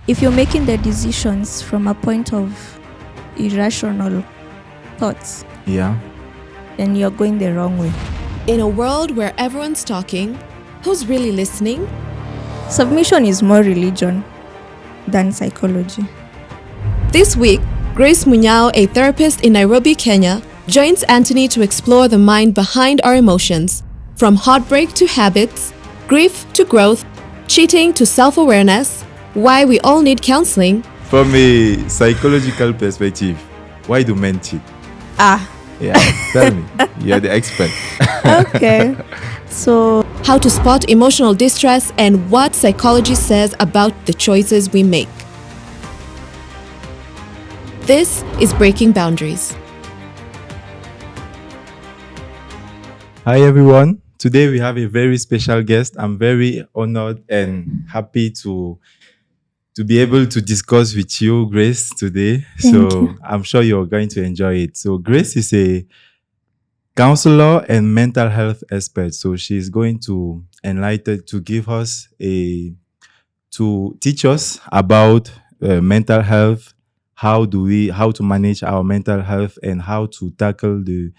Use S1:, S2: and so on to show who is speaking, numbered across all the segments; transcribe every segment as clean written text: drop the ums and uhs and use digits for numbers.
S1: If you're making the decisions from a point of irrational thoughts,
S2: Yeah.
S1: then you're going the wrong way.
S3: In a world where everyone's talking, who's really listening?
S1: Submission is more religion than psychology.
S3: This week, Grace Munyao, a therapist in Nairobi, Kenya, joins Anthony to explore the mind behind our emotions, from heartbreak to habits, grief to growth, cheating to self-awareness, why we all need counseling.
S2: From a psychological perspective, why do men cheat? Yeah, tell me. You're the expert.
S1: Okay. So,
S3: How to spot emotional distress and what psychology says about the choices we make. This is Breaking Boundaries.
S2: Hi, everyone. Today we have a very special guest. I'm very honored and happy to be able to discuss with you, Grace, today.
S1: Thank you.
S2: I'm sure you're going to enjoy it. So Grace is a counselor and mental health expert. So she's going to give us to teach us about mental health, how to manage our mental health, and how to tackle the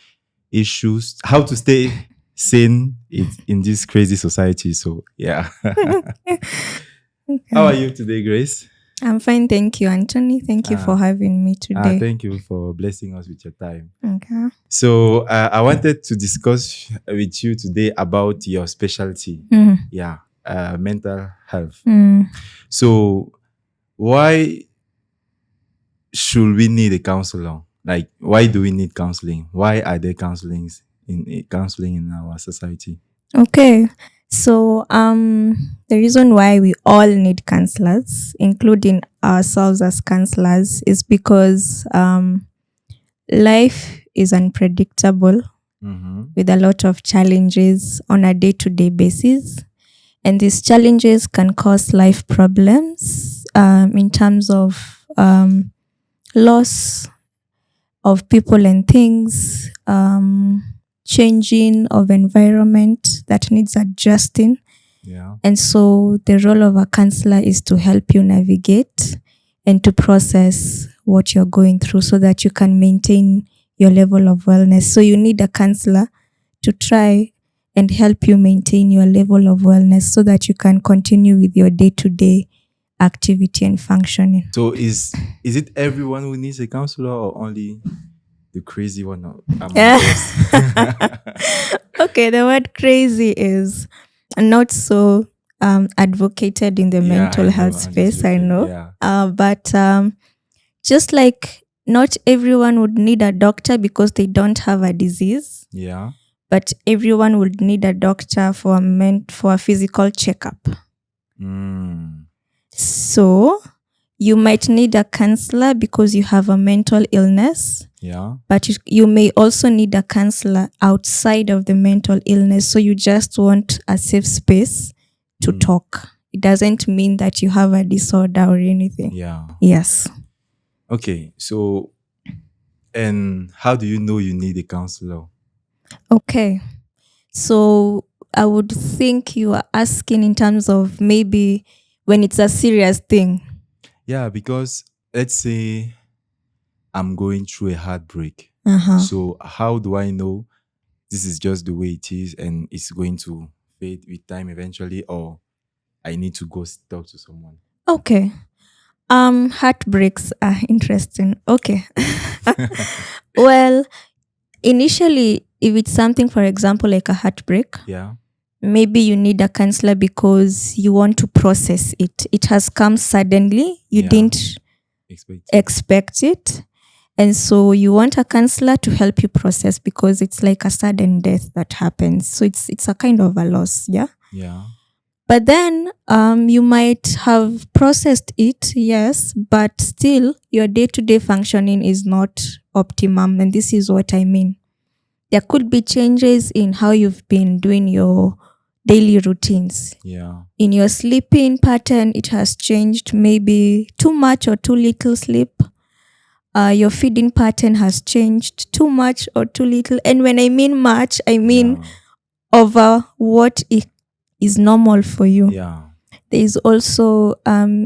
S2: issues, how to stay sane in this crazy society. So yeah. How are you today, Grace?
S1: I'm fine. Thank you, Anthony. Thank you for having me today.
S2: Thank you for blessing us with your time.
S1: Okay.
S2: So I wanted to discuss with you today about your specialty. Yeah, mental health. So why should we need a counselor? Like, why do we need counseling? Why are there counseling in our society?
S1: Okay. So, the reason why we all need counselors, including ourselves as counselors, is because life is unpredictable with a lot of challenges on a day-to-day basis. And these challenges can cause life problems in terms of loss of people and things, changing of environment that needs adjusting.
S2: Yeah.
S1: And so the role of a counselor is to help you navigate and to process what you're going through so that you can maintain your level of wellness. So you need a counselor to try and help you maintain your level of wellness so that you can continue with your day-to-day activity and functioning.
S2: So is it everyone who needs a counselor or only the crazy one?
S1: Okay, the word crazy is not so advocated in the mental health space, I know.
S2: Yeah.
S1: But just like not everyone would need a doctor because they don't have a disease.
S2: Yeah.
S1: But everyone would need a doctor for a physical checkup. So you might need a counselor because you have a mental illness.
S2: Yeah.
S1: But you may also need a counselor outside of the mental illness. So you just want a safe space to talk. It doesn't mean that you have a disorder or anything.
S2: Yeah.
S1: Yes.
S2: Okay. So, and how do you know you need a counselor?
S1: Okay. So I would think you are asking in terms of maybe when it's a serious thing.
S2: Yeah, because let's say I'm going through a heartbreak. So how do I know this is just the way it is and it's going to fade with time eventually, or I need to go talk to someone?
S1: Okay. Heartbreaks are interesting. Okay. Well, initially, if it's something, for example, like a heartbreak,
S2: Yeah.
S1: maybe you need a counselor because you want to process it. It has come suddenly. You didn't expect it. And so you want a counselor to help you process because it's like a sudden death that happens. So it's a kind of a loss, yeah?
S2: Yeah.
S1: But then you might have processed it, yes, but still your day-to-day functioning is not optimum. And this is what I mean. There could be changes in how you've been doing your daily routines.
S2: Yeah.
S1: In your sleeping pattern, it has changed, maybe too much or too little sleep. Your feeding pattern has changed, too much or too little. And when I mean much, I mean over what is normal for you.
S2: Yeah.
S1: There's also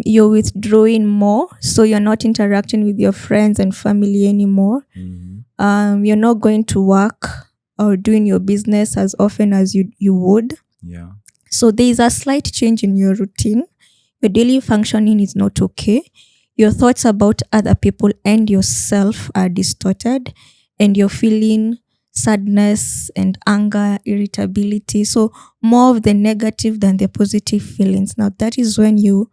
S1: you're withdrawing more, so you're not interacting with your friends and family anymore. You're not going to work or doing your business as often as you would.
S2: Yeah.
S1: So there's a slight change in your routine. Your daily functioning is not okay. Your thoughts about other people and yourself are distorted, and you're feeling sadness and anger, irritability. So more of the negative than the positive feelings. Now that is when you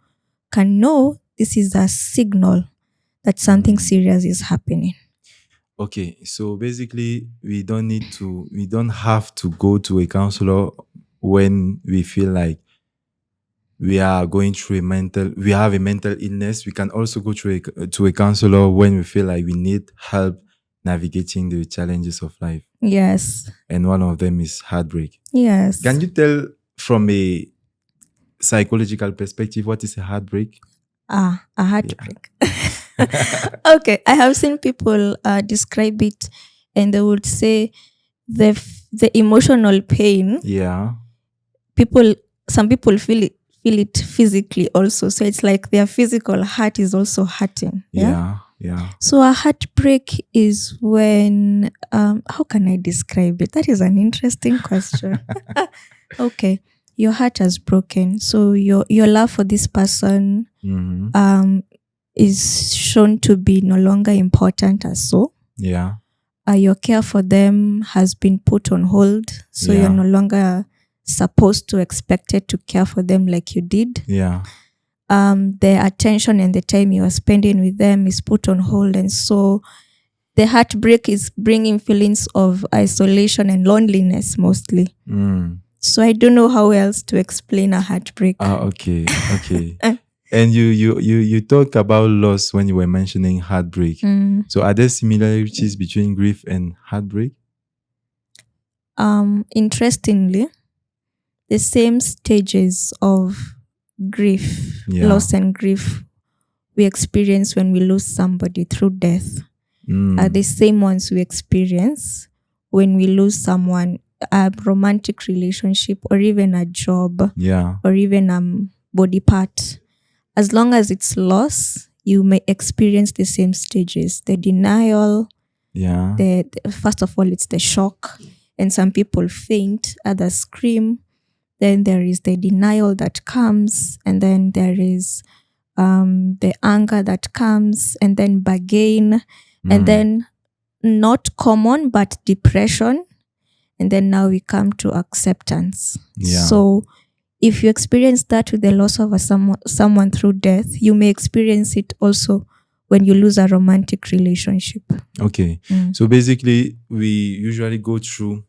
S1: can know this is a signal that something serious is happening.
S2: Okay, so basically we don't have to go to a counselor when we feel like we are going through we have a mental illness. We can also go to a counselor when we feel like we need help navigating the challenges of life.
S1: Yes.
S2: And one of them is heartbreak.
S1: Yes.
S2: Can you tell from a psychological perspective what is a heartbreak?
S1: A heartbreak. Okay, I have seen people describe it, and they would say the emotional pain.
S2: Yeah.
S1: Some people feel it physically also. So it's like their physical heart is also hurting.
S2: Yeah.
S1: So a heartbreak is when how can I describe it? That is an interesting question. Okay. Your heart has broken. So your love for this person is shown to be no longer important as so.
S2: Yeah.
S1: Your care for them has been put on hold. So you're no longer supposed to expected to care for them like you did.
S2: Yeah.
S1: The attention and the time you are spending with them is put on hold. And so the heartbreak is bringing feelings of isolation and loneliness mostly. So I don't know how else to explain a heartbreak.
S2: Okay. And you talked about loss when you were mentioning heartbreak. So are there similarities between grief and heartbreak?
S1: Interestingly, the same stages of grief, loss and grief we experience when we lose somebody through death are the same ones we experience when we lose someone, a romantic relationship or even a job or even a body part. As long as it's loss, you may experience the same stages. The denial, the first of all, it's the shock. And some people faint, others scream. Then there is the denial that comes. And then there is the anger that comes. And then bargain. And then not common, but depression. And then now we come to acceptance. So if you experience that with the loss of someone through death, you may experience it also when you lose a romantic relationship.
S2: Okay. So basically, we usually go through,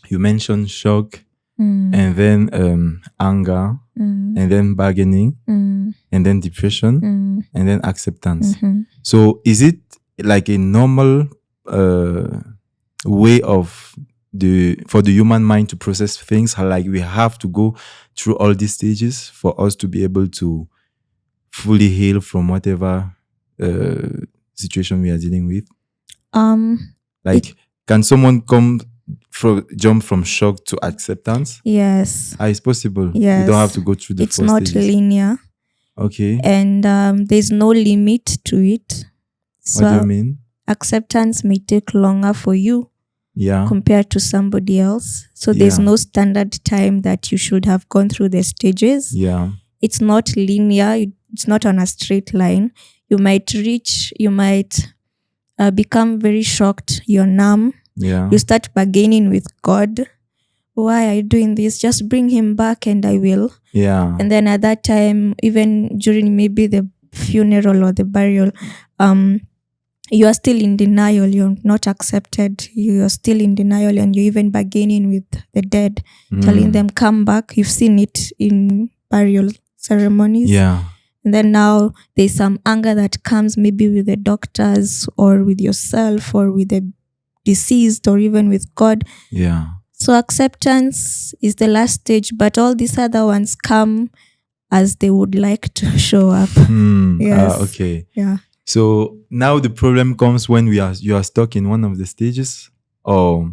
S2: you mentioned shock, and then anger, and then bargaining, and then depression, and then acceptance. So is it like a normal way of for the human mind to process things? Like we have to go through all these stages for us to be able to fully heal from whatever situation we are dealing with? Can someone jump from shock to acceptance?
S1: Yes.
S2: It's possible.
S1: Yes.
S2: You don't have to go through the
S1: It's not
S2: stages.
S1: linear.
S2: Okay.
S1: And there's no limit to it. So
S2: what do you mean?
S1: Acceptance may take longer for you compared to somebody else. So there's no standard time that you should have gone through the stages. It's not linear. It's not on a straight line. You might become very shocked. You're numb. You start bargaining with God. Why are you doing this? Just bring him back and I will. And then at that time, even during maybe the funeral or the burial, you are still in denial. You're not accepted. You are still in denial, and you're even bargaining with the dead, telling them, come back. You've seen it in burial ceremonies. And then now there's some anger that comes maybe with the doctors or with yourself or with the deceased or even with God. So acceptance is the last stage, but all these other ones come as they would like to show up.
S2: Okay. So now the problem comes when you are stuck in one of the stages, or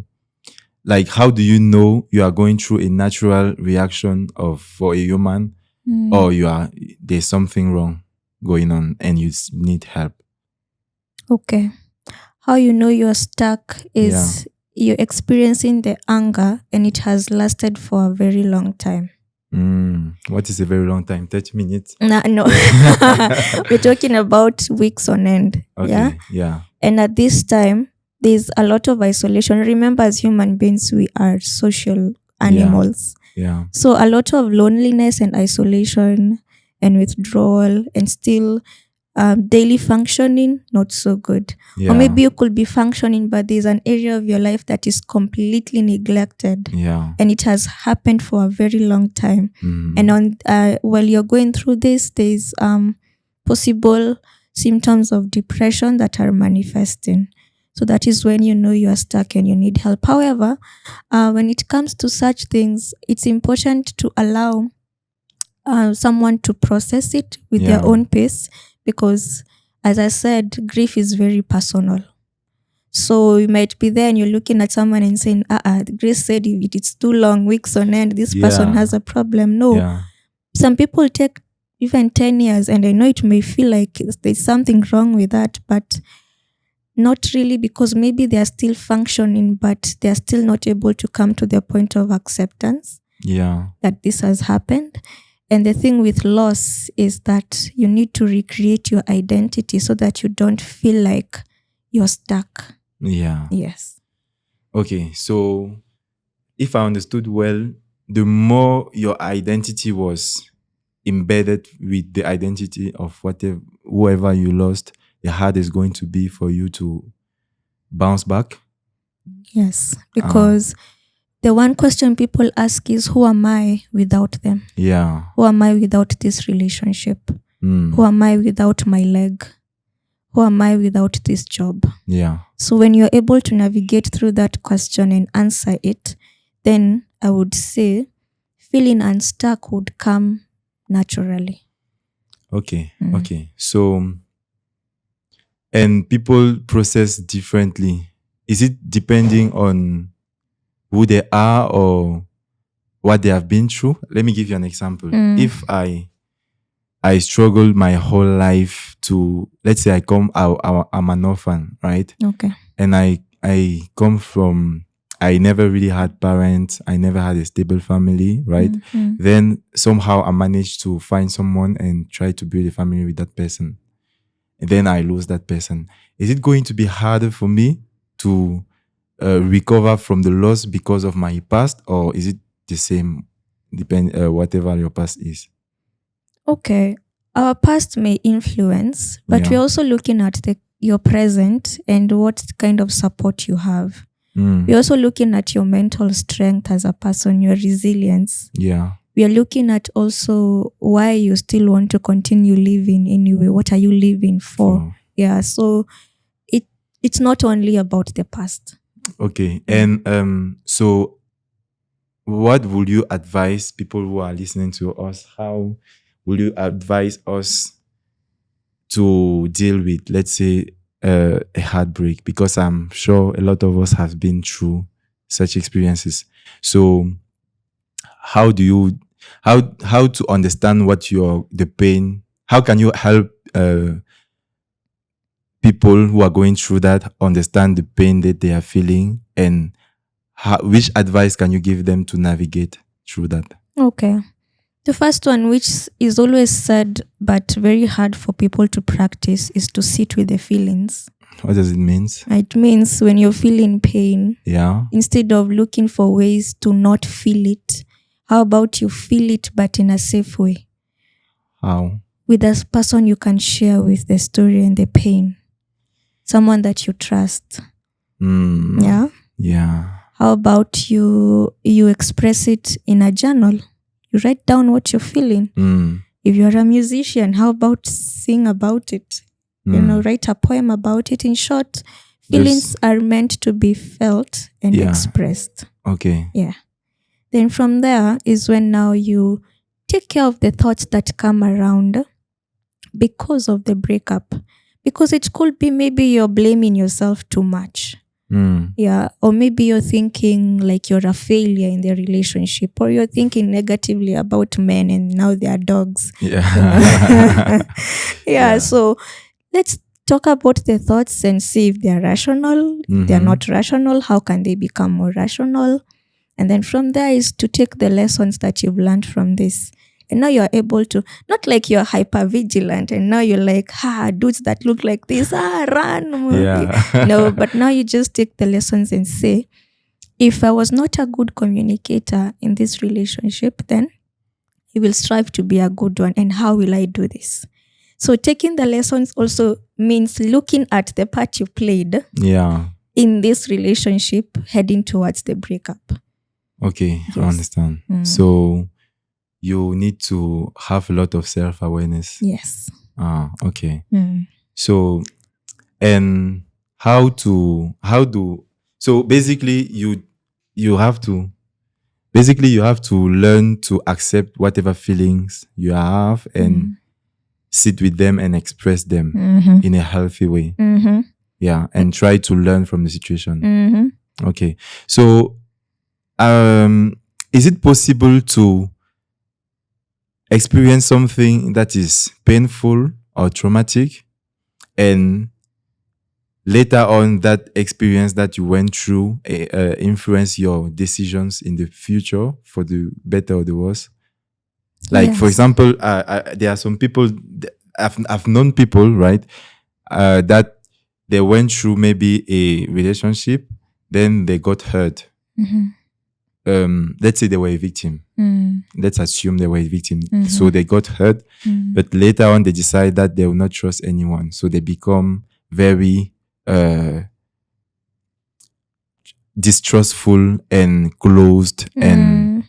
S2: like how do you know you are going through a natural reaction for a human or there's something wrong going on and you need help.
S1: Okay. How you know you're stuck is you're experiencing the anger and it has lasted for a very long time.
S2: What is a very long time? 30 minutes?
S1: No. We're talking about weeks on end.
S2: Okay. Yeah.
S1: And at this time, there's a lot of isolation. Remember, as human beings, we are social animals.
S2: Yeah.
S1: So a lot of loneliness and isolation and withdrawal and still daily functioning, not so good.
S2: Yeah.
S1: Or maybe you could be functioning, but there's an area of your life that is completely neglected.
S2: Yeah.
S1: And it has happened for a very long time. And while you're going through this, there's possible symptoms of depression that are manifesting. So that is when you know you are stuck and you need help. However, when it comes to such things, it's important to allow someone to process it with their own pace, because as I said, grief is very personal. So you might be there and you're looking at someone and saying, Grace said if it's too long, weeks on end, this person has a problem. No. Some people take even 10 years, and I know it may feel like there's something wrong with that, but not really, because maybe they are still functioning, but they are still not able to come to the point of acceptance that this has happened. And the thing with loss is that you need to recreate your identity so that you don't feel like you're stuck.
S2: Yeah.
S1: Yes.
S2: Okay, so if I understood well, the more your identity was embedded with the identity of whoever you lost, the harder it's going to be for you to bounce back.
S1: Yes, because the one question people ask is, who am I without them?
S2: Yeah.
S1: Who am I without this relationship? Who am I without my leg? Who am I without this job?
S2: Yeah.
S1: So when you're able to navigate through that question and answer it, then I would say feeling unstuck would come naturally.
S2: Okay. Okay. So, and people process differently. Is it depending on who they are or what they have been through? Let me give you an example. If I struggled my whole life to, let's say I'm an orphan, right?
S1: Okay.
S2: And I come from, I never really had parents. I never had a stable family, right? Then somehow I managed to find someone and try to build a family with that person. And then I lose that person. Is it going to be harder for me to recover from the loss because of my past, or is it the same, whatever your past is?
S1: Okay. Our past may influence, but we're also looking at your present and what kind of support you have. We're also looking at your mental strength as a person, your resilience.
S2: Yeah.
S1: We are looking at also why you still want to continue living anyway. What are you living for? Yeah. So it's not only about the past.
S2: Okay. And so what would you advise people who are listening to us? How will you advise us to deal with, let's say, a heartbreak? Because I'm sure a lot of us have been through such experiences. So how to understand the pain? How can you help people who are going through that understand the pain that they are feeling, and which advice can you give them to navigate through that?
S1: Okay. The first one, which is always said but very hard for people to practice, is to sit with the feelings.
S2: What does it mean?
S1: It means when you're feeling pain, instead of looking for ways to not feel it, how about you feel it but in a safe way?
S2: How?
S1: With a person you can share with the story and the pain. Someone that you trust. Yeah?
S2: Yeah.
S1: How about you express it in a journal? You write down what you're feeling. If you're a musician, how about sing about it? Write a poem about it. In short, feelings are meant to be felt and expressed.
S2: Okay.
S1: Yeah. Then from there is when now you take care of the thoughts that come around because of the breakup. Because it could be maybe you're blaming yourself too much. Yeah, or maybe you're thinking like you're a failure in the relationship, or you're thinking negatively about men and now they are dogs.
S2: Yeah.
S1: Yeah, so let's talk about the thoughts and see if they're rational. If they're not rational, how can they become more rational? And then from there is to take the lessons that you've learned from this. And now you're able to, not like you're hyper vigilant and now you're like, dudes that look like this, run.
S2: Yeah.
S1: No, but now you just take the lessons and say, if I was not a good communicator in this relationship, then I will strive to be a good one. And how will I do this? So taking the lessons also means looking at the part you played
S2: Yeah.
S1: in this relationship heading towards the breakup.
S2: Okay,
S1: Yes.
S2: I understand. So you need to have a lot of self-awareness.
S1: Yes.
S2: Okay. So, and so basically you have to learn to accept whatever feelings you have and sit with them and express them in a healthy way. Yeah, and try to learn from the situation. Okay. So, is it possible to experience something that is painful or traumatic, and later on that experience that you went through influence your decisions in the future for the better or the worse? Like, for
S1: Yes.
S2: example, there are some people, I've known people, right, that they went through maybe a relationship, then they got hurt. Let's say they were a victim. Let's assume they were a victim. So they got hurt, but later on they decide that they will not trust anyone. So they become very distrustful and closed and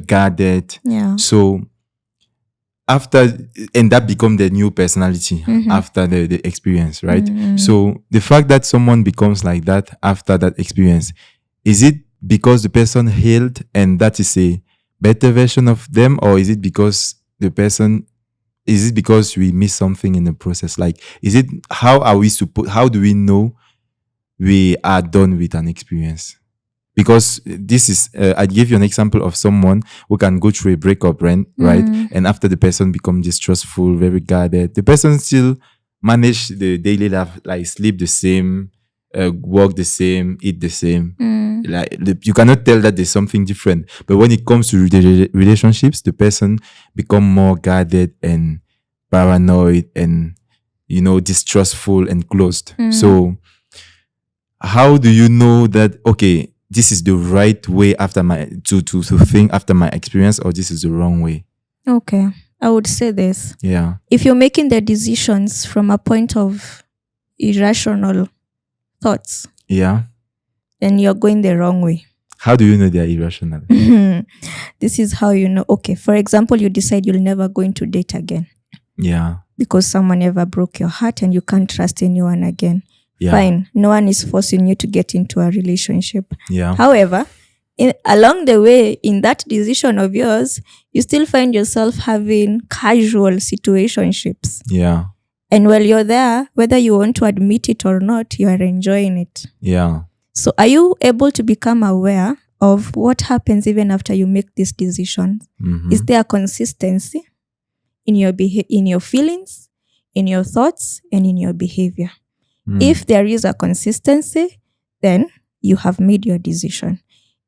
S2: guarded.
S1: Yeah.
S2: So and that become the new personality after the experience, right? So the fact that someone becomes like that after that experience, is it because the person healed and that is a better version of them, or is it because we miss something in the process? Like, how do we know we are done with an experience? Because this is, I give you an example of someone who can go through a breakup, right? And after the person becomes distrustful, very guarded, the person still manage the daily life, like sleep the same, work the same, eat the same. Like, you cannot tell that there's something different. But when it comes to the relationships, the person become more guarded and paranoid and, distrustful and closed. So how do you know that, okay, this is the right way to think after my experience, or this is the wrong way?
S1: Okay. I would say this.
S2: Yeah.
S1: If you're making the decisions from a point of irrational thoughts,
S2: Yeah.
S1: then you're going the wrong way.
S2: How do you know they're irrational?
S1: This is how you know. Okay, for example, you decide you'll never going to date again.
S2: Yeah.
S1: Because someone ever broke your heart and you can't trust anyone again.
S2: Yeah.
S1: Fine. No one is forcing you to get into a relationship.
S2: Yeah.
S1: However, along the way, in that decision of yours, you still find yourself having casual situationships.
S2: Yeah.
S1: And while you're there, whether you want to admit it or not, you are enjoying it.
S2: Yeah.
S1: So are you able to become aware of what happens even after you make this decision? Is there a consistency in your feelings, in your thoughts, and in your behavior? If there is a consistency, then you have made your decision.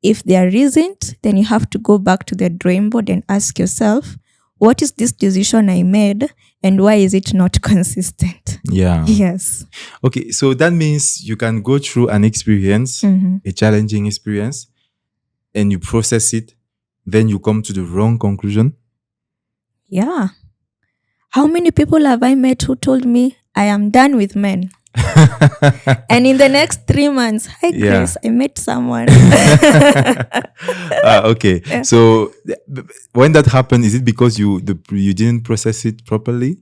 S1: If there isn't, then you have to go back to the drawing board and ask yourself, what is this decision I made and why is it not consistent?
S2: Yeah.
S1: Yes.
S2: Okay, so that means you can go through an experience, a challenging experience, and you process it, then you come to the wrong conclusion.
S1: Yeah. How many people have I met who told me I am done with men? And in the next 3 months, hi Chris, I met someone.
S2: Okay. Yeah. So when that happened, is it because you didn't process it properly?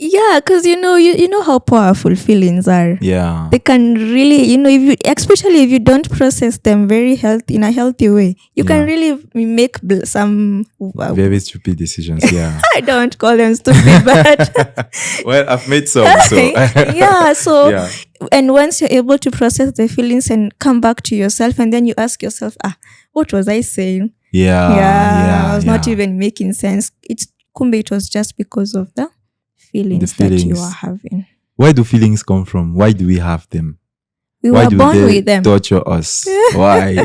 S1: Yeah, because you know how powerful feelings are.
S2: Yeah.
S1: They can really, if you, especially if you don't process them very healthy in a healthy way, you can
S2: Yeah.
S1: really make some.
S2: Very stupid decisions. Yeah.
S1: I don't call them stupid, but
S2: Well, I've made some, so
S1: yeah. So,
S2: yeah.
S1: and once you're able to process the feelings and come back to yourself, and then you ask yourself, what was I saying?
S2: Yeah.
S1: I was not
S2: Yeah.
S1: even making sense. It was just because of the feelings that you are
S2: feelings.
S1: having.
S2: Where do feelings come from? Why do we have them?
S1: We
S2: Why
S1: were
S2: do
S1: born
S2: they
S1: with them.
S2: torture us? Why?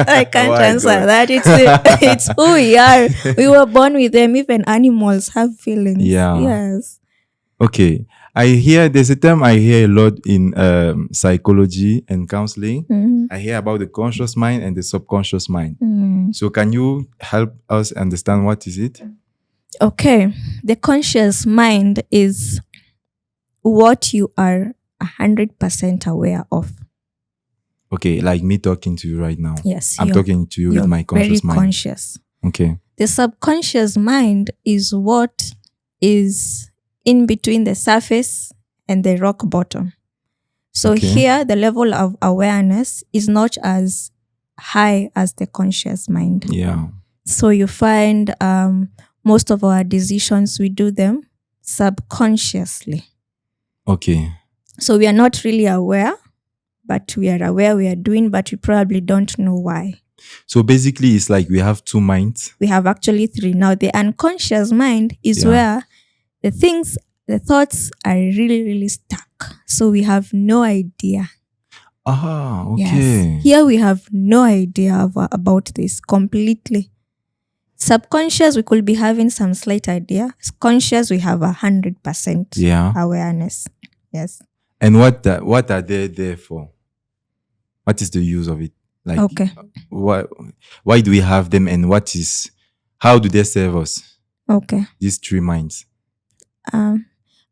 S1: I can't
S2: Why,
S1: answer
S2: God?
S1: that. It's who we are. We were born with them. Even animals have feelings.
S2: Yeah.
S1: Yes.
S2: Okay. There's a term I hear a lot in psychology and counseling.
S1: Mhm.
S2: I hear about the conscious mind and the subconscious mind.
S1: Mm.
S2: So can you help us understand what is it?
S1: Okay. The conscious mind is what you are 100% aware of.
S2: Okay, like me talking to you right now.
S1: Yes.
S2: I'm talking to you with
S1: you're
S2: my conscious
S1: very
S2: mind.
S1: conscious.
S2: Okay.
S1: The subconscious mind is what is in between the surface and the rock bottom. So
S2: Okay.
S1: here, the level of awareness is not as high as the conscious mind.
S2: Yeah.
S1: So you find most of our decisions, we do them subconsciously.
S2: Okay.
S1: So we are not really aware, but we are aware we are doing, but we probably don't know why.
S2: So basically, it's like we have two minds.
S1: We have actually three. Now, the unconscious mind is
S2: Yeah.
S1: where the thoughts are really, really stuck. So we have no idea.
S2: Okay.
S1: Yes. Here we have no idea about this completely. Subconscious, we could be having some slight idea. Conscious, we have 100%
S2: Yeah.
S1: awareness. Yes.
S2: And what are they there for? What is the use of it? Like,
S1: Okay.
S2: why do we have them, and how do they serve us?
S1: Okay.
S2: These three minds.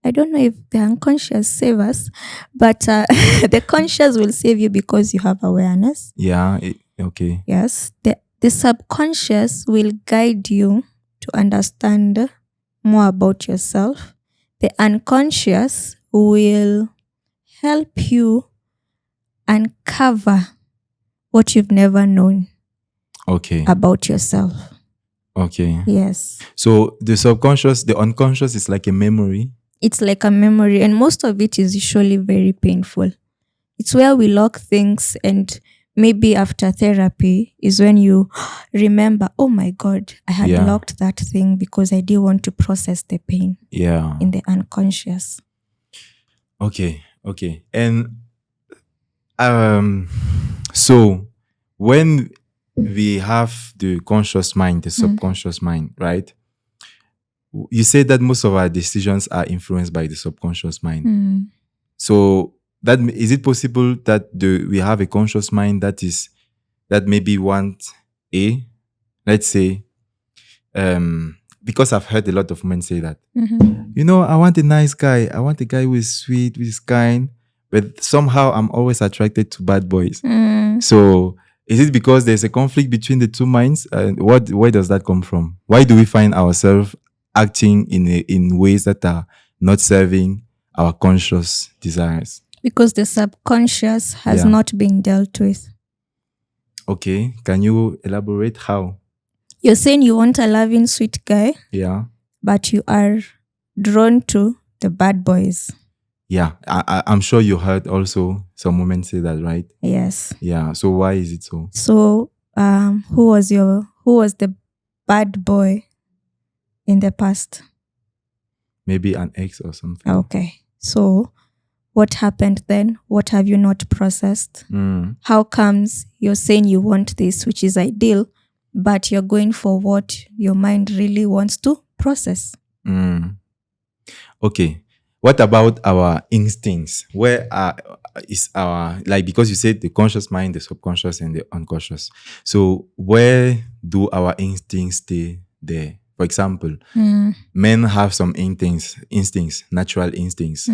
S1: I don't know if the unconscious save us, but the conscious will save you because you have awareness.
S2: Yeah. Okay.
S1: Yes. The subconscious will guide you to understand more about yourself. The unconscious will help you uncover what you've never known
S2: Okay.
S1: about yourself.
S2: Okay.
S1: Yes.
S2: So the unconscious is like a memory.
S1: It's like a memory, and most of it is usually very painful. It's where we lock things, and maybe after therapy is when you remember, oh my God, I had
S2: Yeah.
S1: locked that thing because I didn't want to process the pain
S2: Yeah.
S1: in the unconscious.
S2: Okay. And so when we have the conscious mind, the subconscious mind, right? You say that most of our decisions are influenced by the subconscious mind. So is it possible that we have a conscious mind that maybe want let's say, because I've heard a lot of men say that, I want a nice guy. I want a guy who is sweet, who is kind, but somehow I'm always attracted to bad boys. So is it because there's a conflict between the two minds? Where does that come from? Why do we find ourselves acting in ways that are not serving our conscious desires?
S1: Because the subconscious has not been dealt with.
S2: Okay. Can you elaborate how?
S1: You're saying you want a loving, sweet guy.
S2: Yeah.
S1: But you are drawn to the bad boys.
S2: Yeah. I'm sure you heard also some women say that, right?
S1: Yes.
S2: Yeah. So why is it so?
S1: So, who was the bad boy in the past?
S2: Maybe an ex or something.
S1: Okay. So, what happened then? What have you not processed? How comes you're saying you want this, which is ideal, but you're going for what your mind really wants to process?
S2: Okay. What about our instincts? Where is our, like, because you said the conscious mind, the subconscious, and the unconscious. So where do our instincts stay there? For example, men have some instincts, natural instincts.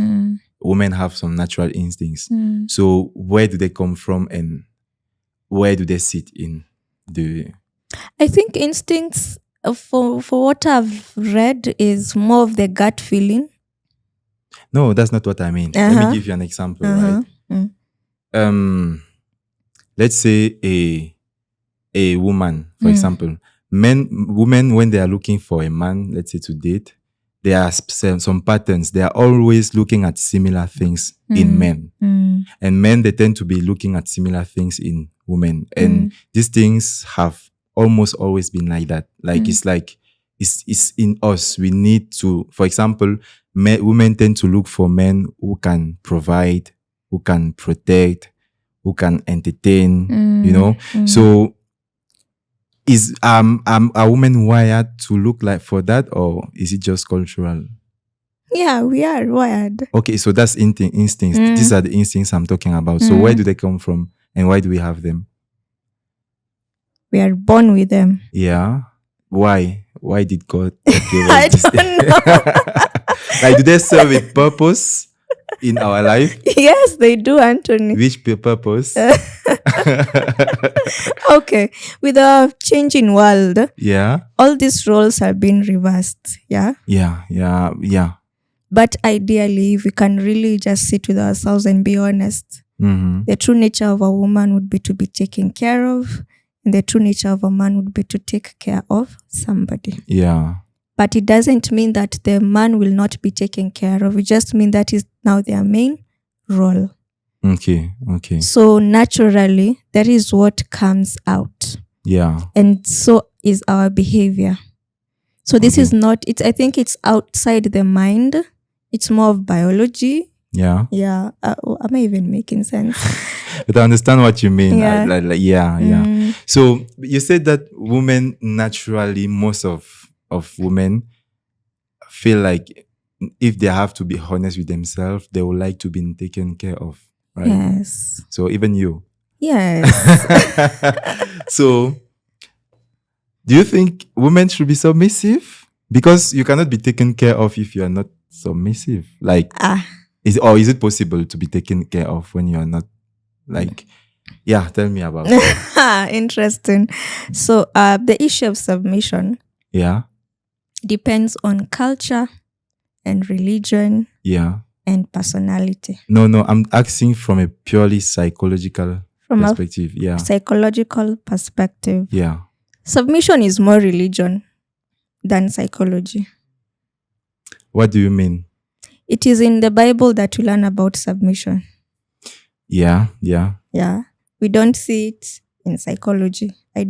S2: Women have some natural instincts. So where do they come from, and where do they sit in the...
S1: I think instincts, for what I've read, is more of the gut feeling.
S2: No, that's not what I mean. Let me give you an example, right? Let's say a woman, for example, women, when they are looking for a man, let's say to date, there are some patterns. They are always looking at similar things in men. And men, they tend to be looking at similar things in women. And these things have almost always been like that. It's in us. We need to, for example, women tend to look for men who can provide, who can protect, who can entertain, you know. So is a woman wired to look like for that, or is it just cultural?
S1: Yeah, we are wired.
S2: Okay, so that's instincts. These are the instincts I'm talking about. So where do they come from, and why do we have them?
S1: We are born with them.
S2: Yeah. Why? Why did God give us
S1: I
S2: this?
S1: don't know.
S2: Like, do they serve a purpose in our life?
S1: Yes, they do, Anthony.
S2: Which purpose?
S1: Okay, with the changing world,
S2: Yeah.
S1: all these roles are being reversed. Yeah.
S2: Yeah.
S1: But ideally, if we can really just sit with ourselves and be honest, the true nature of a woman would be to be taken care of, and the true nature of a man would be to take care of somebody.
S2: Yeah.
S1: But it doesn't mean that the man will not be taken care of. It just means that is now their main role. Okay. So naturally, that is what comes out.
S2: Yeah.
S1: And so is our behavior. So this is not, I think it's outside the mind. It's more of biology.
S2: Yeah.
S1: Yeah. Am I even making sense?
S2: But I understand what you mean.
S1: Yeah.
S2: Yeah. So you said that women naturally, most of women feel like if they have to be honest with themselves, they would like to be taken care of. Right?
S1: Yes.
S2: So even you.
S1: Yes.
S2: So do you think women should be submissive? Because you cannot be taken care of if you are not submissive. Like, is it possible to be taken care of when you are not? Like, yeah, tell me about it.
S1: Interesting. So the issue of submission depends on culture and religion and personality.
S2: No, I'm asking from a purely psychological perspective.
S1: Psychological perspective.
S2: Yeah.
S1: Submission is more religion than psychology.
S2: What do you mean? It
S1: is in the Bible that we learn about submission.
S2: Yeah.
S1: We don't see it in psychology. I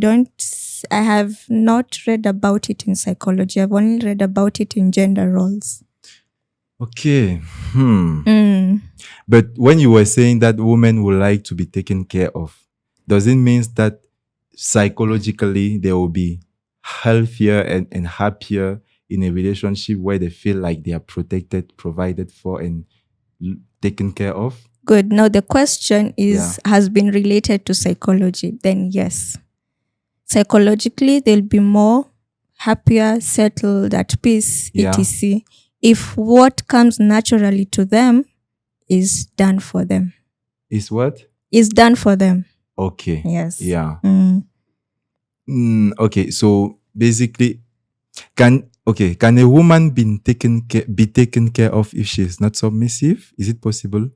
S1: have not read about it in psychology. I've only read about it in gender roles.
S2: Okay. But when you were saying that women would like to be taken care of, does it mean that psychologically they will be healthier and happier in a relationship where they feel like they are protected, provided for, and taken care of?
S1: Good. Now the question has been related to psychology. Then yes. Psychologically, they'll be more happier, settled, at peace, etc. If what comes naturally to them is done for them.
S2: Is what?
S1: Is done for them.
S2: Okay.
S1: Yes.
S2: Yeah. Okay. So basically, can a woman be taken care of if she is not submissive? Is it possible?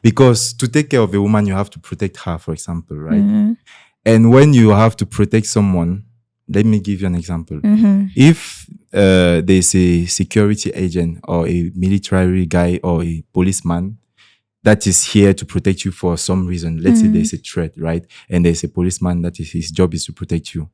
S2: Because to take care of a woman, you have to protect her, for example, right? And when you have to protect someone, let me give you an example. If there's a security agent or a military guy or a policeman that is here to protect you for some reason, let's say there's a threat, right? And there's a policeman that is his job is to protect you.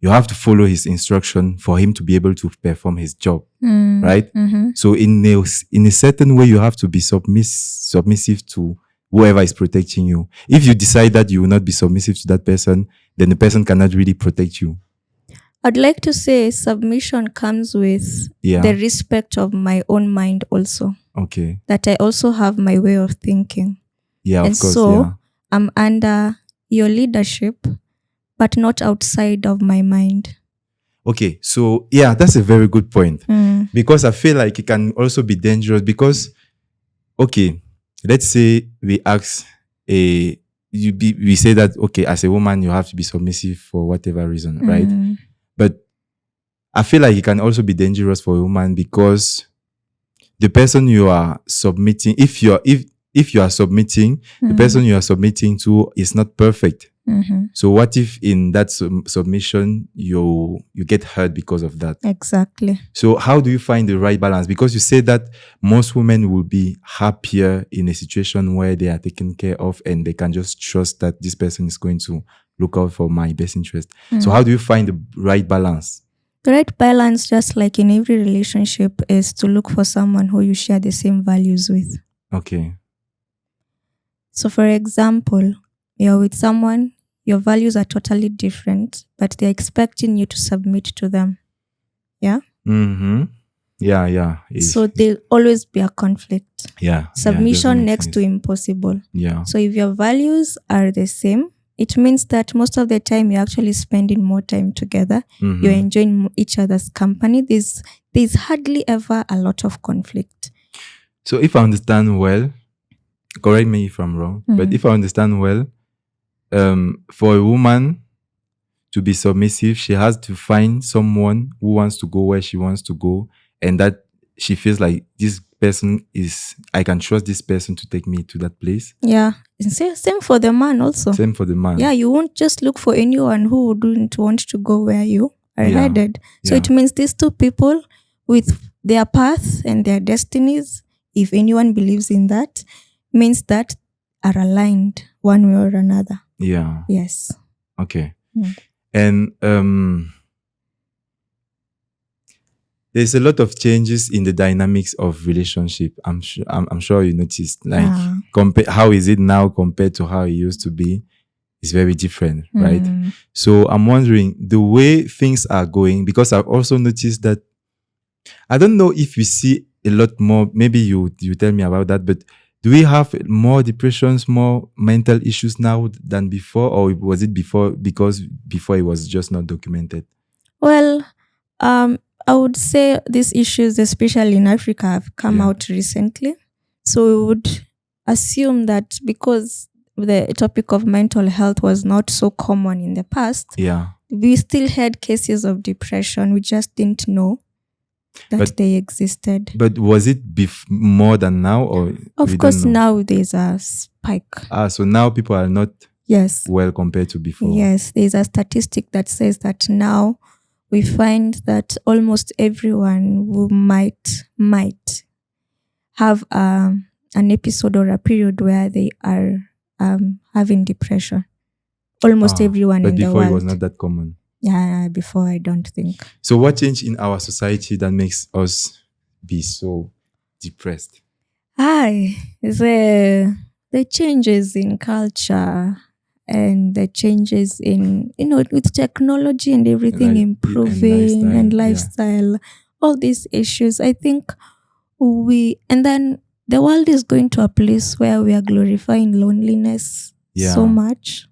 S2: You have to follow his instruction for him to be able to perform his job, right? So in a certain way, you have to be submissive to whoever is protecting you. If you decide that you will not be submissive to that person, then the person cannot really protect you.
S1: I'd like to say submission comes with the respect of my own mind also.
S2: Okay.
S1: That I also have my way of thinking.
S2: Yeah, of course.
S1: So I'm under your leadership, but not outside of my mind.
S2: Okay, so that's a very good point. Because I feel like it can also be dangerous because, okay, let's say we ask we say that, okay, as a woman, you have to be submissive for whatever reason, right? But I feel like it can also be dangerous for a woman because the person you are submitting, if you are submitting, the person you are submitting to is not perfect. So what if in that submission you get hurt because of that?
S1: Exactly.
S2: So how do you find the right balance? Because you say that most women will be happier in a situation where they are taken care of and they can just trust that this person is going to look out for my best interest. So how do you find the right balance?
S1: The right balance, just like in every relationship, is to look for someone who you share the same values with.
S2: Okay.
S1: So for example, you're with someone, your values are totally different, but they're expecting you to submit to them. Yeah?
S2: Mm-hmm. Yeah.
S1: So there'll always be a conflict.
S2: Yeah.
S1: Submission next to impossible.
S2: Yeah.
S1: So if your values are the same, it means that most of the time you're actually spending more time together. You're enjoying each other's company. There's hardly ever a lot of conflict.
S2: So if I understand well, correct me if I'm wrong, but if I understand well, for a woman to be submissive, she has to find someone who wants to go where she wants to go, and that she feels like this person I can trust this person to take me to that place.
S1: Yeah. Same for the man also.
S2: Same for the man.
S1: Yeah, you won't just look for anyone who wouldn't want to go where you are headed. So it means these two people with their path and their destinies, if anyone believes in that, means that are aligned one way or another.
S2: Yeah.
S1: Yes.
S2: Okay. And there's a lot of changes in the dynamics of relationship. I'm sure you noticed. Like how is it now compared to how it used to be? It's very different, right? So I'm wondering the way things are going, because I've also noticed that I don't know if you see a lot more. Maybe you tell me about that, but do we have more depressions, more mental issues now than before, or was it before because before it was just not documented?
S1: Well, I would say these issues, especially in Africa, have come out recently. So we would assume that because the topic of mental health was not so common in the past, we still had cases of depression. We just didn't know that they existed.
S2: But was it more than now, or
S1: of course now there's a spike?
S2: So now people are not well compared to before.
S1: Yes, there's a statistic that says that now we find that almost everyone who might have an episode or a period where they are having depression. Almost everyone in the world.
S2: But before it was not that common.
S1: Yeah, before I don't think.
S2: So what changed in our society that makes us be so depressed?
S1: The changes in culture and the changes in, with technology and everything improving and lifestyle, all these issues. I think and then the world is going to a place where we are glorifying loneliness so much.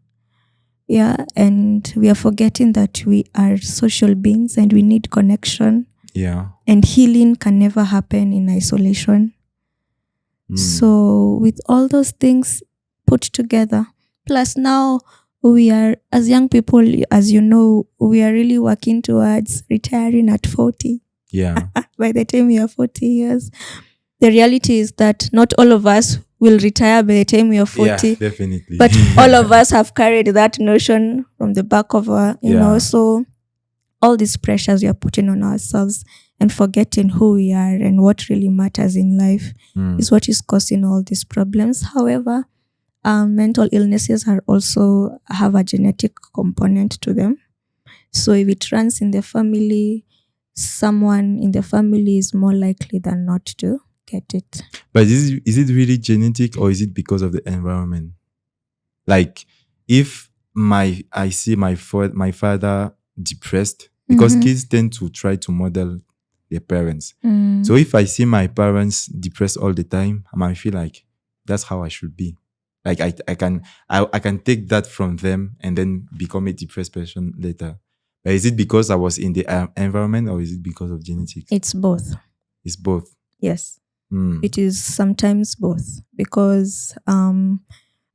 S1: Yeah, and we are forgetting that we are social beings and we need connection.
S2: Yeah. And
S1: healing can never happen in isolation. So with all those things put together, plus now we are, as young people, as you know, we are really working towards retiring at 40.
S2: Yeah.
S1: By the time we are 40 years, the reality is that not all of us will retire by the time we are 40.
S2: Yeah, definitely.
S1: But all of us have carried that notion from the back of our, so all these pressures we are putting on ourselves and forgetting who we are and what really matters in life is what is causing all these problems. However, mental illnesses also have a genetic component to them. So if it runs in the family, someone in the family is more likely than not to get it.
S2: But is it really genetic, or is it because of the environment? Like, if I see my father depressed, because kids tend to try to model their parents. So if I see my parents depressed all the time, I might feel like that's how I should be. Like I can take that from them and then become a depressed person later. But is it because I was in the environment, or is it because of genetics?
S1: It's both.
S2: It's both.
S1: Yes. It is sometimes both, because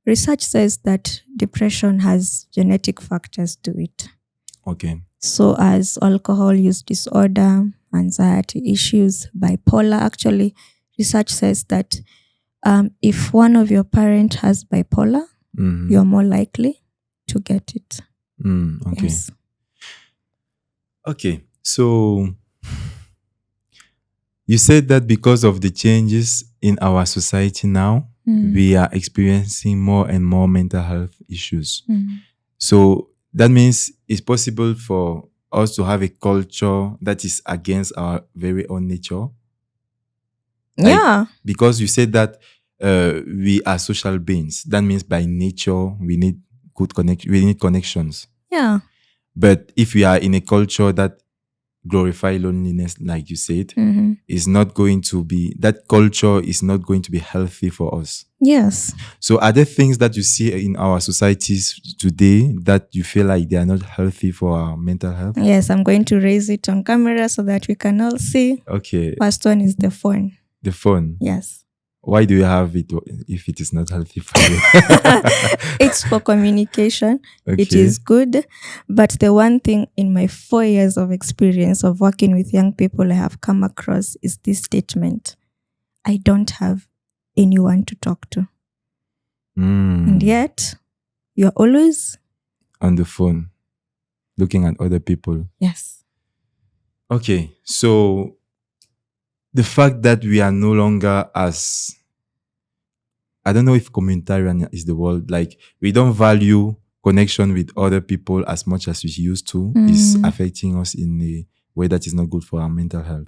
S1: research says that depression has genetic factors to it.
S2: Okay.
S1: So as alcohol use disorder, anxiety issues, bipolar, actually research says that if one of your parents has bipolar, you're more likely to get it.
S2: Okay.
S1: Yes.
S2: Okay. So you said that because of the changes in our society now, we are experiencing more and more mental health issues. So that means it's possible for us to have a culture that is against our very own nature.
S1: Yeah.
S2: Because you said that we are social beings. That means by nature we need good connection. We need connections.
S1: Yeah.
S2: But if we are in a culture that glorify loneliness, like you said, is not going to be, that culture is not going to be healthy for us.
S1: Yes.
S2: So are there things that you see in our societies today that you feel like they are not healthy for our mental health?
S1: Yes, I'm going to raise it on camera so that we can all see.
S2: Okay.
S1: First one is the phone.
S2: The phone.
S1: Yes.
S2: Why do you have it if it is not healthy for you?
S1: It's for communication.
S2: Okay.
S1: It is good. But the one thing in my 4 years of experience of working with young people I have come across is this statement: I don't have anyone to talk to. And yet, you're always
S2: on the phone, looking at other people.
S1: Yes.
S2: Okay. So the fact that we are no longer as, I don't know if communitarian is the word, like we don't value connection with other people as much as we used to, is affecting us in a way that is not good for our mental health.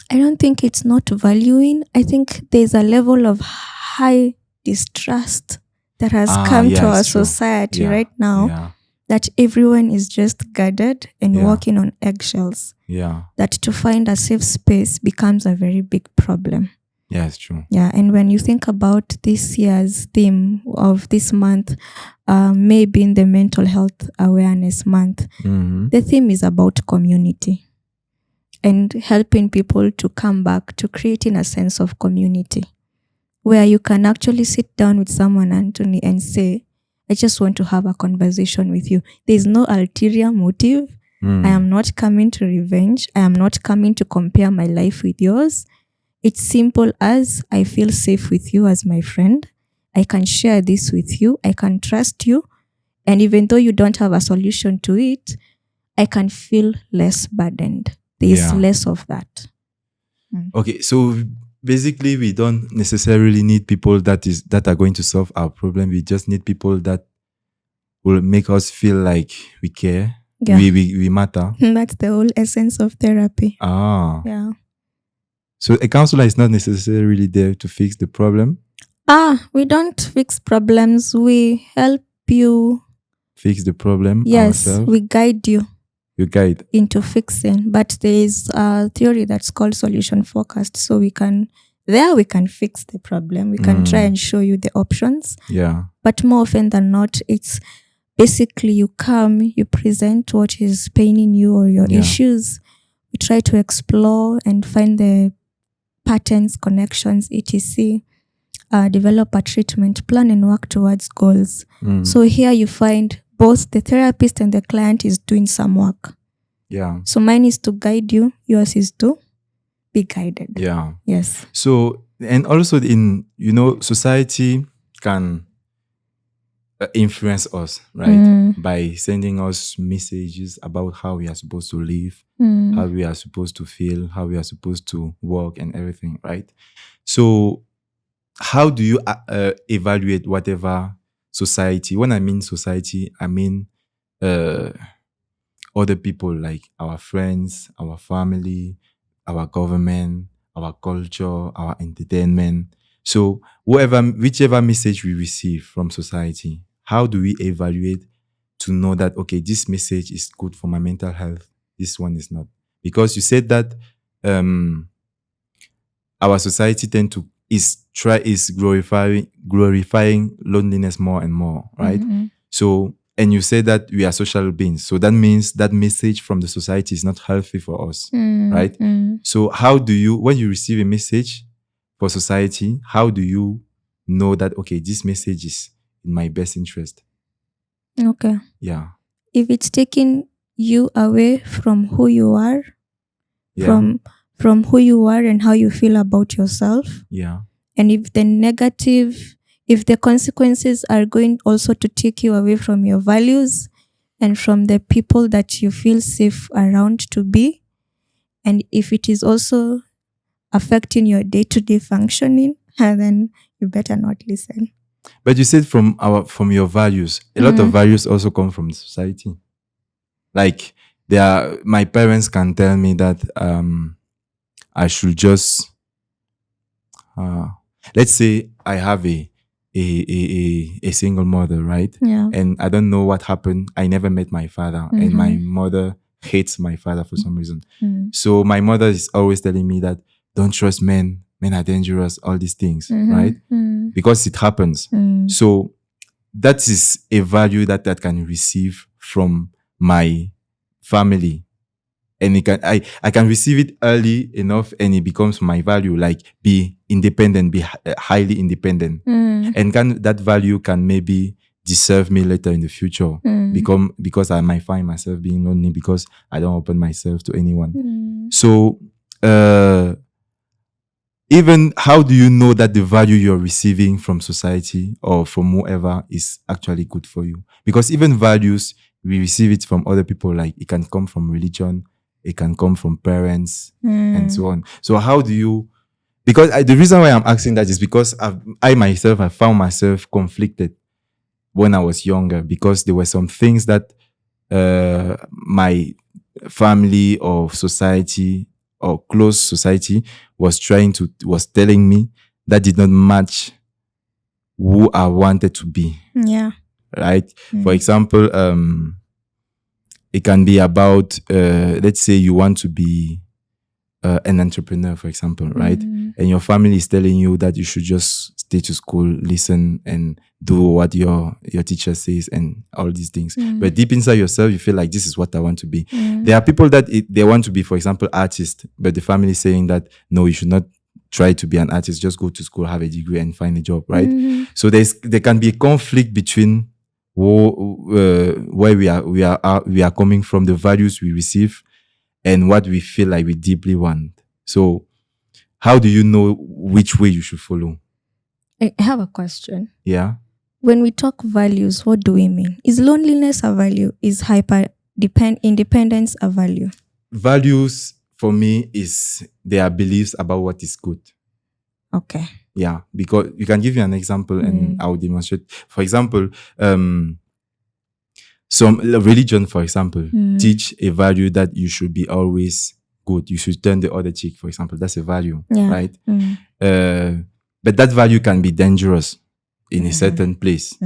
S1: I don't think it's not valuing. I think there's a level of high distrust that has come to our society right now, that everyone is just guarded and walking on eggshells.
S2: Yeah.
S1: That to find a safe space becomes a very big problem.
S2: Yeah, it's true.
S1: Yeah, and when you think about this year's theme of this month, May being the Mental Health Awareness Month, the theme is about community and helping people to come back to creating a sense of community where you can actually sit down with someone, Anthony, and say, I just want to have a conversation with you. There's no ulterior motive. I am not coming to revenge. I am not coming to compare my life with yours. It's simple as I feel safe with you as my friend. I can share this with you. I can trust you. And even though you don't have a solution to it, I can feel less burdened. There's less of that.
S2: Okay, so basically we don't necessarily need people that are going to solve our problem. We just need people that will make us feel like we care.
S1: Yeah.
S2: We matter.
S1: That's the whole essence of therapy.
S2: Yeah. So a counselor is not necessarily there to fix the problem.
S1: We don't fix problems. We help you
S2: fix the problem.
S1: Yes,
S2: ourselves.
S1: we guide you.
S2: You guide
S1: into fixing. But there is a theory that's called solution focused. So we can fix the problem. We can try and show you the options.
S2: Yeah.
S1: But more often than not, it's basically you come, you present what is paining you or your issues. We try to explore and find the patterns, connections, etc. Develop a treatment plan and work towards goals. So here you find both the therapist and the client is doing some work.
S2: Yeah.
S1: So mine is to guide you. Yours is to be guided.
S2: Yeah.
S1: Yes.
S2: So, and also in, society can influence us, right? By sending us messages about how we are supposed to live, how we are supposed to feel, how we are supposed to work and everything, right? So how do you evaluate whatever society? When I mean society, I mean other people like our friends, our family, our government, our culture, our entertainment. So whichever message we receive from society, how do we evaluate to know that, okay, this message is good for my mental health, this one is not? Because you said that our society is glorifying loneliness more and more, right? So, and you say that we are social beings. So that means that message from the society is not healthy for us, right? So how do you, when you receive a message for society, how do you know that, okay, this message is in my best interest?
S1: Okay.
S2: Yeah.
S1: If it's taking you away from who you are, from who you are and how you feel about yourself.
S2: Yeah.
S1: And if the consequences are going also to take you away from your values and from the people that you feel safe around to be, and if it is also affecting your day-to-day functioning, then you better not listen.
S2: But you said from your values. A lot of values also come from society. Like my parents can tell me that I should just let's say I have a single mother, right?
S1: Yeah.
S2: And I don't know what happened. I never met my father, and my mother hates my father for some reason. So my mother is always telling me that don't trust men. Men are dangerous. All these things, right? Because it happens. So that is a value that can receive from my family. And I can receive it early enough and it becomes my value, like be independent, be highly independent. And that value can maybe deserve me later in the future because I might find myself being lonely because I don't open myself to anyone. So, even how do you know that the value you're receiving from society or from whoever is actually good for you? Because even values, we receive it from other people. Like it can come from religion, it can come from parents, and so on. So how do you? Because the reason why I'm asking that is because I myself I found myself conflicted when I was younger because there were some things that my family or society or close society was telling me that did not match who I wanted to be.
S1: Yeah.
S2: Right? For example, it can be about, let's say you want to be an entrepreneur, for example, right? And your family is telling you that you should just stay to school, listen, and do what your teacher says and all these things. But deep inside yourself, you feel like this is what I want to be. There are people that they want to be, for example, artists, but the family is saying that, no, you should not try to be an artist. Just go to school, have a degree and find a job, right? So there can be a conflict between where we are coming from, the values we receive, and what we feel like we deeply want. So, how do you know which way you should follow?
S1: I have a question.
S2: Yeah.
S1: When we talk values, what do we mean? Is loneliness a value? Is independence a value?
S2: Values for me is their beliefs about what is good.
S1: Okay.
S2: Yeah, because you can give me an example and I will demonstrate. For example, some religion, for example, teach a value that you should be always good. You should turn the other cheek, for example. That's a value, right? But that value can be dangerous in a certain place.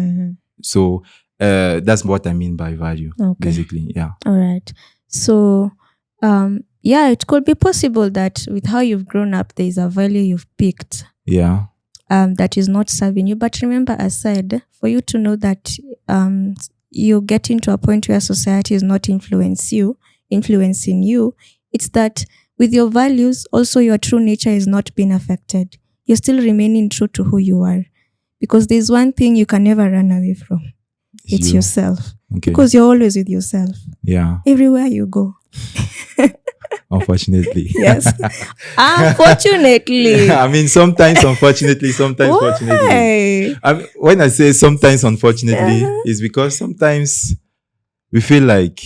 S2: So that's what I mean by value, basically. Yeah.
S1: All right. So, it could be possible that with how you've grown up, there's a value you've picked.
S2: Yeah.
S1: That is not serving you. But remember, I said, for you to know that you get into a point where society is not influencing you, it's that with your values, also your true nature is not being affected. You're still remaining true to who you are. Because there's one thing you can never run away from. It's yourself.
S2: Okay.
S1: Because you're always with yourself.
S2: Yeah.
S1: Everywhere you go.
S2: Unfortunately.
S1: Yes. Unfortunately.
S2: I mean, sometimes unfortunately, sometimes fortunately. I mean, when I say sometimes unfortunately, it's because sometimes we feel like,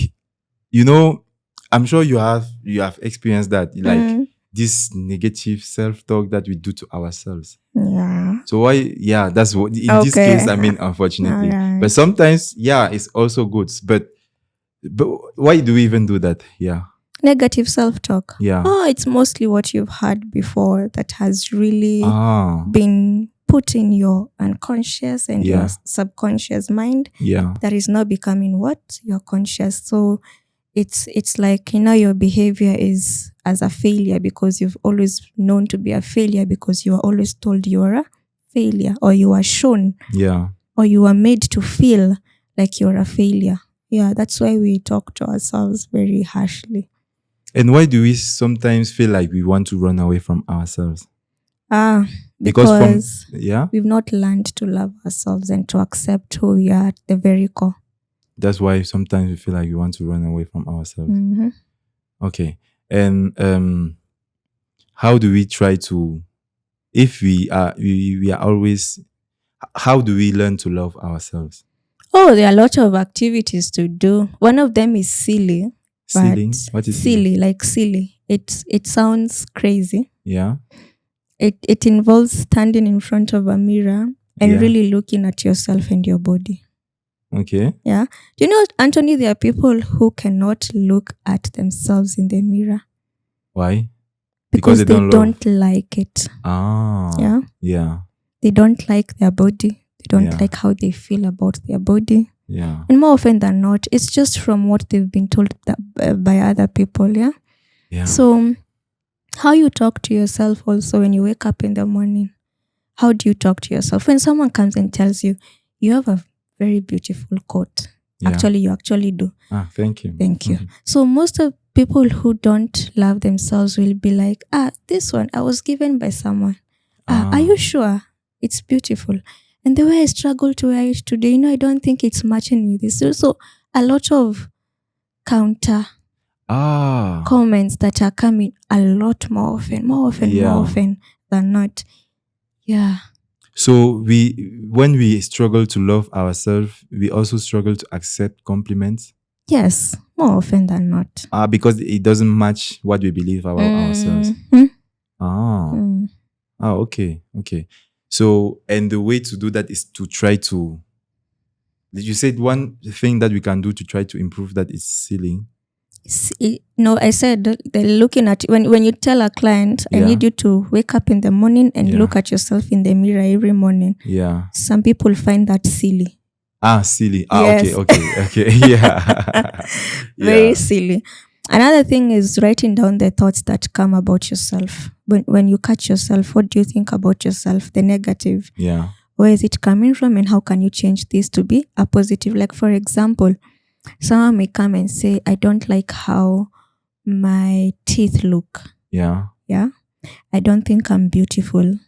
S2: I'm sure you have experienced that, like this negative self-talk that we do to ourselves.
S1: Yeah.
S2: So why? Yeah, that's what in this case. I mean, unfortunately, but sometimes, it's also good. But why do we even do that? Yeah.
S1: Negative self-talk.
S2: Yeah.
S1: It's mostly what you've heard before that has really been put in your unconscious and your subconscious mind.
S2: Yeah.
S1: That is now becoming what? Your conscious. So it's like, your behavior is as a failure because you've always known to be a failure because you are always told you are a failure, or you are shown.
S2: Yeah.
S1: Or you are made to feel like you're a failure. Yeah, that's why we talk to ourselves very harshly.
S2: And why do we sometimes feel like we want to run away from ourselves?
S1: Because we've not learned to love ourselves and to accept who we are at the very core.
S2: That's why sometimes we feel like we want to run away from ourselves. Okay. And how do we try to, if we are always, how do we learn to love ourselves?
S1: Oh, there are a lot of activities to do. One of them is silly.
S2: Ceiling?
S1: But
S2: What is silly?
S1: silly, like silly. It sounds crazy.
S2: Yeah.
S1: It involves standing in front of a mirror and
S2: Yeah.
S1: really looking at yourself and your body.
S2: Okay.
S1: Yeah. Do you know, Anthony, there are people who cannot look at themselves in the mirror
S2: Why?
S1: because
S2: they
S1: they
S2: don't
S1: don't,
S2: love.
S1: like it.
S2: Ah.
S1: Yeah.
S2: Yeah.
S1: They don't like their body. They don't
S2: Yeah.
S1: like how they feel about their body.
S2: Yeah.
S1: And more often than not, it's just from what they've been told by other people. Yeah.
S2: Yeah.
S1: So, how you talk to yourself also when you wake up in the morning. How do you talk to yourself? When someone comes and tells you, you have a very beautiful coat.
S2: Yeah.
S1: Actually, you actually do.
S2: Thank you.
S1: Thank you. So most of people who don't love themselves will be like, this one I was given by someone. Are you sure? It's beautiful. And the way I struggle to wear it today, I don't think it's matching with this. So a lot of counter comments that are coming a lot more often than not. Yeah.
S2: So when we struggle to love ourselves, we also struggle to accept compliments.
S1: Yes, more often than not.
S2: Because it doesn't match what we believe about ourselves. Okay. So, and the way to do that is to try to. You said one thing that we can do to try to improve that is ceiling.
S1: No, I said they're looking at when you tell a client, I need you to wake up in the morning and look at yourself in the mirror every morning.
S2: Yeah.
S1: Some people find that silly.
S2: Silly.
S1: Yes.
S2: Okay. Yeah.
S1: Very silly. Another thing is writing down the thoughts that come about yourself. When you catch yourself, what do you think about yourself? The negative.
S2: Yeah.
S1: Where is it coming from and how can you change this to be a positive? Like, for example, someone may come and say, I don't like how my teeth look.
S2: Yeah.
S1: Yeah. I don't think I'm beautiful.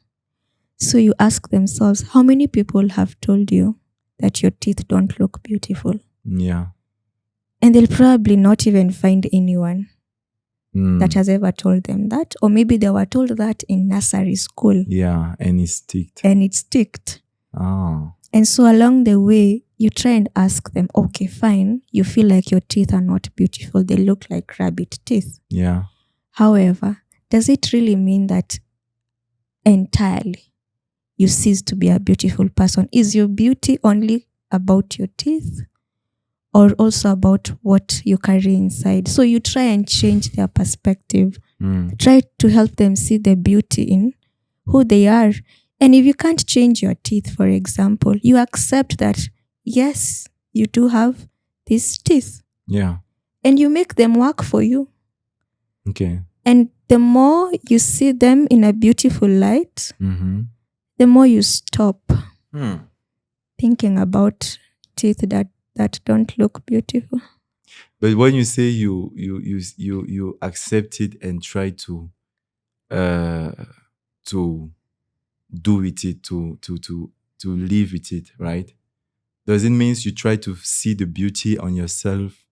S1: So you ask themselves, how many people have told you that your teeth don't look beautiful?
S2: Yeah.
S1: And they'll probably not even find anyone that has ever told them that. Or maybe they were told that in nursery school.
S2: Yeah. And it
S1: sticked.
S2: Oh.
S1: And so along the way, you try and ask them, okay, fine. You feel like your teeth are not beautiful. They look like rabbit teeth.
S2: Yeah.
S1: However, does it really mean that entirely you cease to be a beautiful person? Is your beauty only about your teeth or also about what you carry inside? So you try and change their perspective. Try to help them see the beauty in who they are. And if you can't change your teeth, for example, you accept that, yes, you do have these teeth.
S2: Yeah.
S1: And you make them work for you.
S2: Okay.
S1: And the more you see them in a beautiful light, the more you stop thinking about teeth that don't look beautiful.
S2: But when you say you accept it and try to do with it, to live with it, right? Does it mean you try to see the beauty on yourself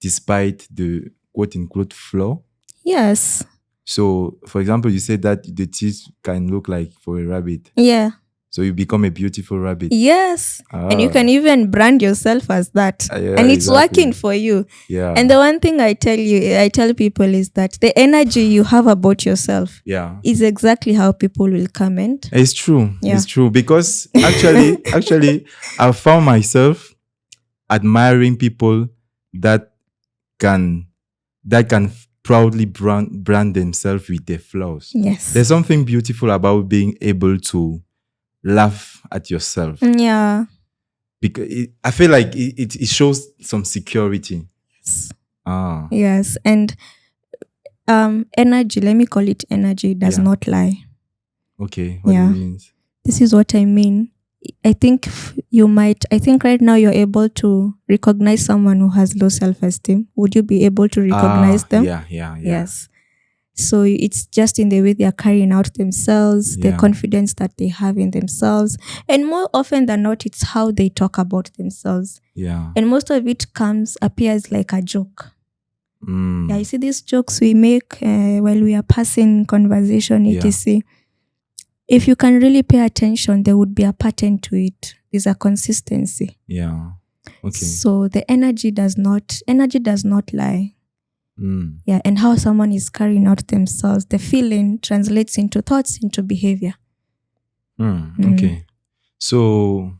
S2: despite the quote unquote flaw?
S1: Yes.
S2: So, for example, you said that the teeth can look like for a rabbit.
S1: Yeah.
S2: So you become a beautiful rabbit.
S1: Yes. And you can even brand yourself as that. And it's working for you.
S2: Yeah.
S1: And the one thing I tell people is that the energy you have about yourself is exactly how people will comment.
S2: It's true.
S1: Yeah.
S2: It's true. Because actually, I found myself admiring people that can proudly brand themselves with their flaws.
S1: Yes.
S2: There's something beautiful about being able to laugh at yourself.
S1: Yeah.
S2: Because I feel like it shows some security.
S1: Yes. Yes. And energy, let me call it energy, does not lie.
S2: Okay. What do you mean?
S1: This is what I mean. I think right now you're able to recognize someone who has low self-esteem. Would you be able to recognize them?
S2: Yeah.
S1: Yes. So it's just in the way they are carrying out themselves, the confidence that they have in themselves. And more often than not, it's how they talk about themselves.
S2: Yeah.
S1: And most of it appears like a joke. Yeah, you see these jokes we make while we are passing conversation,
S2: Yeah.
S1: etc. If you can really pay attention, there would be a pattern to it. There's a consistency.
S2: Yeah. Okay.
S1: So the energy does not lie.
S2: Mm.
S1: Yeah, and how someone is carrying out themselves, the feeling translates into thoughts, into behavior.
S2: Okay. So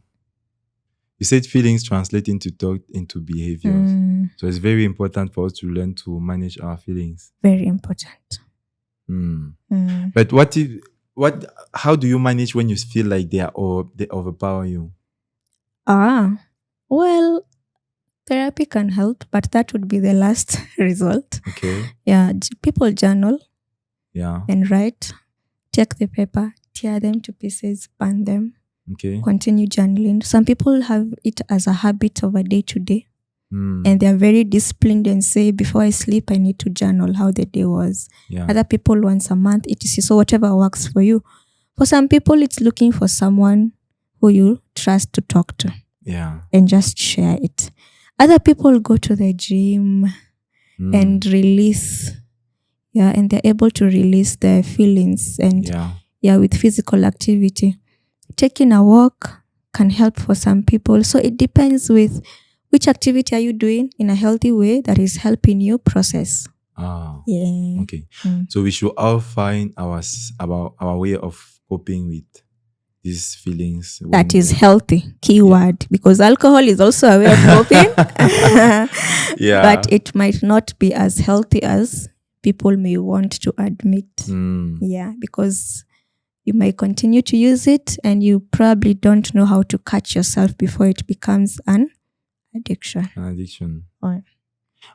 S2: you said feelings translate into thought, into behaviors. So it's very important for us to learn to manage our feelings.
S1: Very important.
S2: But how do you manage when you feel like they overpower you?
S1: Well, therapy can help, but that would be the last result.
S2: Okay.
S1: Yeah, people journal.
S2: Yeah.
S1: And write, take the paper, tear them to pieces, burn them.
S2: Okay.
S1: Continue journaling. Some people have it as a habit of a day to day. And they're very disciplined and say, before I sleep, I need to journal how the day was.
S2: Yeah.
S1: Other people once a month, etc. So whatever works for you. For some people, it's looking for someone who you trust to talk to.
S2: Yeah.
S1: And just share it. Other people go to the gym and release. Yeah, and they're able to release their feelings and with physical activity. Taking a walk can help for some people. So it depends with which activity are you doing in a healthy way that is helping you process. Yeah.
S2: Okay. So we should all find our way of coping with these feelings.
S1: That is healthy. Keyword. Because alcohol is also a way of coping.
S2: Yeah.
S1: But it might not be as healthy as people may want to admit. Yeah, because you might continue to use it and you probably don't know how to catch yourself before it becomes an addiction.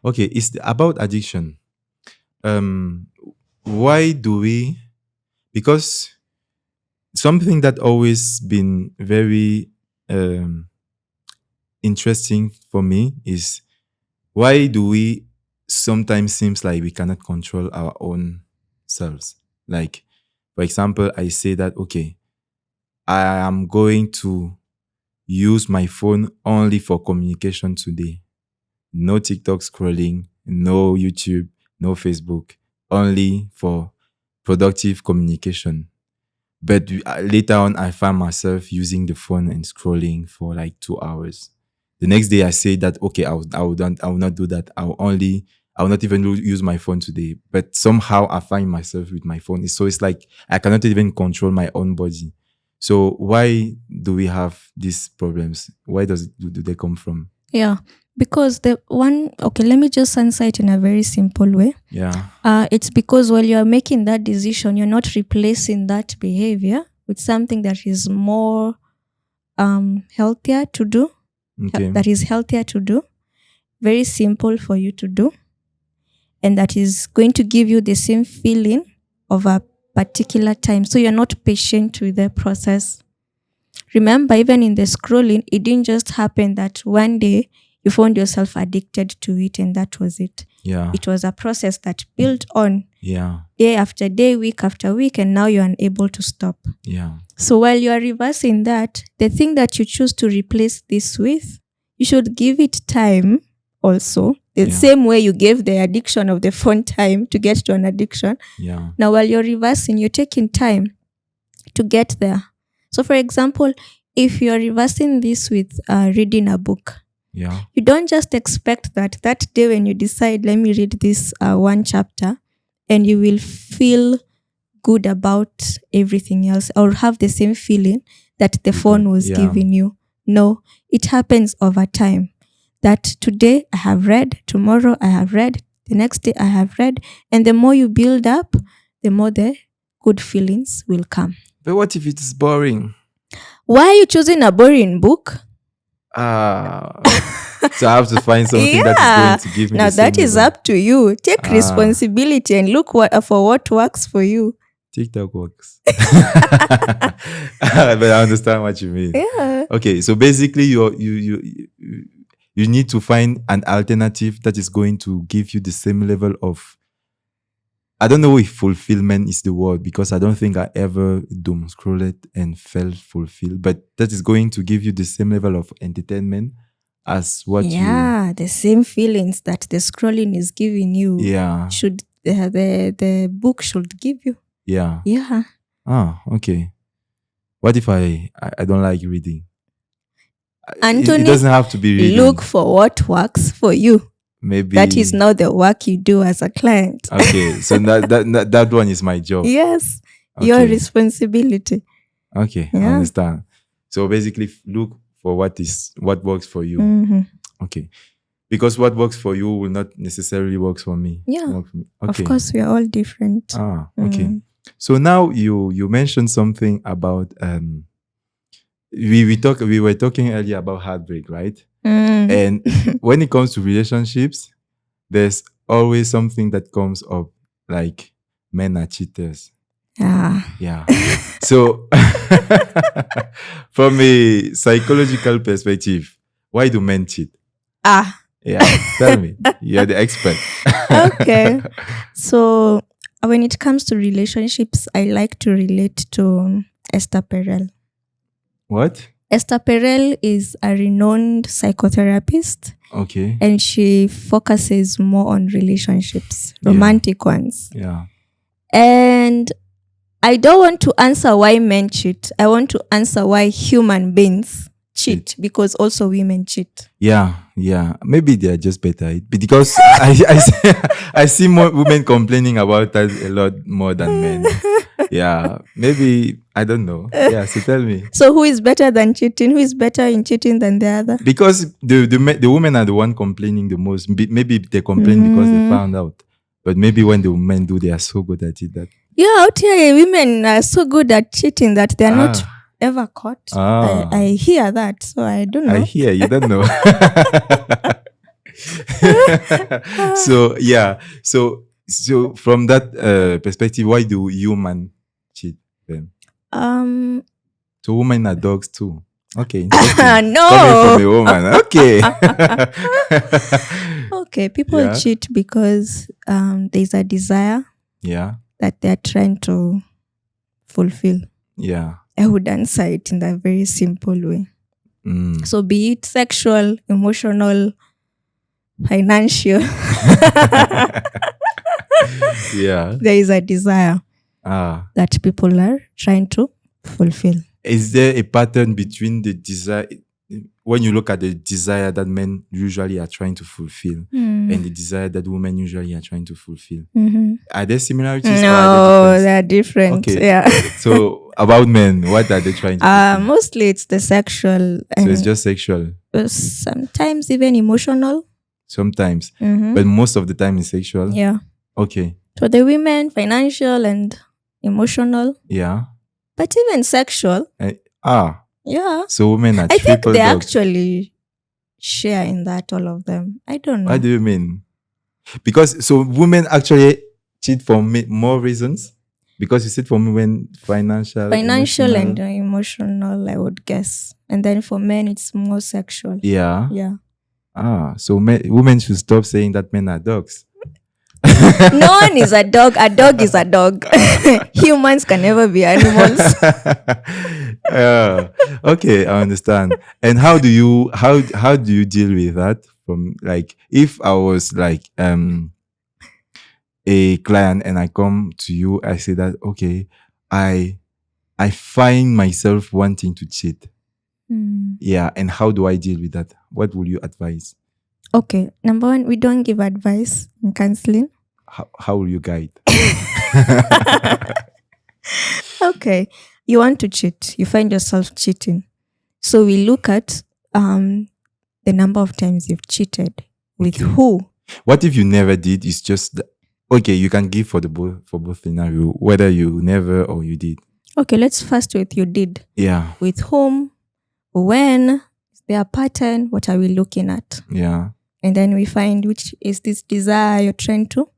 S2: Okay, it's about addiction. Why do we? Because something that always been very interesting for me is why do we sometimes seems like we cannot control our own selves. Like, for example, I say that, okay, I am going to use my phone only for communication today. No TikTok scrolling, no YouTube, no Facebook, only for productive communication. But later on, I find myself using the phone and scrolling for like 2 hours. The next day, I say that, okay, I will not do that. I will not even use my phone today. But somehow I find myself with my phone. So it's like I cannot even control my own body. So why do we have these problems? Why do they come from?
S1: Yeah, because let me just answer it in a very simple way.
S2: Yeah.
S1: It's because while you're making that decision, you're not replacing that behavior with something that is more healthier to do.
S2: Okay.
S1: That is healthier to do. Very simple for you to do. And that is going to give you the same feeling of a particular time. So you're not patient with the process. Remember, even in the scrolling, it didn't just happen that one day you found yourself addicted to it and that was it.
S2: Yeah.
S1: It was a process that built on day after day, week after week, and now you're unable to stop.
S2: Yeah.
S1: So while you are reversing that, the thing that you choose to replace this with, you should give it time also. The same way you gave the addiction of the phone time to get to an addiction.
S2: Yeah.
S1: Now, while you're reversing, you're taking time to get there. So, for example, if you're reversing this with reading a book, you don't just expect that day when you decide, let me read this one chapter, and you will feel good about everything else or have the same feeling that the phone was giving you. No, it happens over time. That today I have read, tomorrow I have read, the next day I have read, and the more you build up, the more the good feelings will come.
S2: But what if it's boring?
S1: Why are you choosing a boring book?
S2: So I have to find something that is going to give me.
S1: Now that is up to you. Take responsibility and look for what works for you.
S2: TikTok works. But I understand what you mean.
S1: Yeah.
S2: Okay, so basically you need to find an alternative that is going to give you the same level of, I don't know if fulfillment is the word, because I don't think I ever doom scrolled and felt fulfilled, but that is going to give you the same level of entertainment as what
S1: the same feelings that the scrolling is giving you should the book should give you.
S2: Yeah. Okay. What if I don't like reading?
S1: Anthony,
S2: it doesn't have to be reading.
S1: Look for what works for you.
S2: Maybe
S1: that is not the work you do as a client.
S2: Okay, so that one is my job.
S1: Yes, your responsibility.
S2: Okay, I understand. So basically, look for what works for you.
S1: Mm-hmm.
S2: Okay, because what works for you will not necessarily work for me.
S1: Yeah, of course, we are all different.
S2: Okay. So now you mentioned something about we were talking earlier about heartbreak, right? And when it comes to relationships, there's always something that comes up, like men are cheaters. Yeah. So from a psychological perspective, why do men cheat? Yeah, tell me. You're the expert.
S1: Okay. So when it comes to relationships, I like to relate to Esther Perel.
S2: What?
S1: Esther Perel is a renowned psychotherapist.
S2: Okay.
S1: And she focuses more on relationships, romantic ones.
S2: Yeah.
S1: And I don't want to answer why men cheat. I want to answer why human beings cheat, because also women cheat.
S2: Yeah. Maybe they are just better. Because I see more women complaining about that a lot more than men. Yeah, maybe, I don't know. Yeah, so tell me.
S1: So who is better than cheating? Who is better in cheating than the other?
S2: Because the women are the one complaining the most. Maybe they complain because they found out. But maybe when the men do, they are so good at it that...
S1: Yeah, out here, women are so good at cheating that they are not ever caught. I hear that, so I don't know.
S2: I hear, you don't know. So, yeah. So from that perspective, why do human cheat then? So women are dogs too. Okay.
S1: No.
S2: Coming from a woman. Okay.
S1: Okay. People cheat because there's a desire.
S2: Yeah.
S1: That they're trying to fulfill.
S2: Yeah.
S1: I would answer it in a very simple way. So be it sexual, emotional, financial.
S2: Yeah.
S1: There is a desire that people are trying to fulfill.
S2: Is there a pattern between the desire, when you look at the desire that men usually are trying to fulfill and the desire that women usually are trying to fulfill? Are there similarities?
S1: No, they are different.
S2: Okay.
S1: Yeah.
S2: So about men, what are they trying to fulfill?
S1: Mostly it's the sexual.
S2: So it's just sexual?
S1: Sometimes even emotional.
S2: Sometimes. But most of the time it's sexual?
S1: Yeah.
S2: Okay.
S1: So the women, financial and emotional.
S2: Yeah.
S1: But even sexual. Yeah.
S2: So women are
S1: I think they
S2: dogs.
S1: actually share in that, all of them. I don't know.
S2: What do you mean? Because so women actually cheat for more reasons? Because you said for women financial
S1: and emotional, I would guess. And then for men, it's more sexual.
S2: Yeah.
S1: Yeah.
S2: So women should stop saying that men are dogs.
S1: No one is a dog. A dog is a dog. Humans can never be animals.
S2: Okay, I understand. And how do you deal with that? From like, if I was like a client and I come to you, I say that okay, I find myself wanting to cheat. Yeah, and how do I deal with that? What will you advise?
S1: Okay, number one, we don't give advice in counseling.
S2: How will you guide?
S1: Okay, you want to cheat. You find yourself cheating. So we look at the number of times you've cheated. With who?
S2: What if you never did? It's just okay, you can give for both scenario, whether you never or you did. Okay,
S1: let's first with you did.
S2: Yeah.
S1: With whom? When? Is there a pattern? What are we looking at?
S2: Yeah.
S1: And then we find which is this desire you're trying to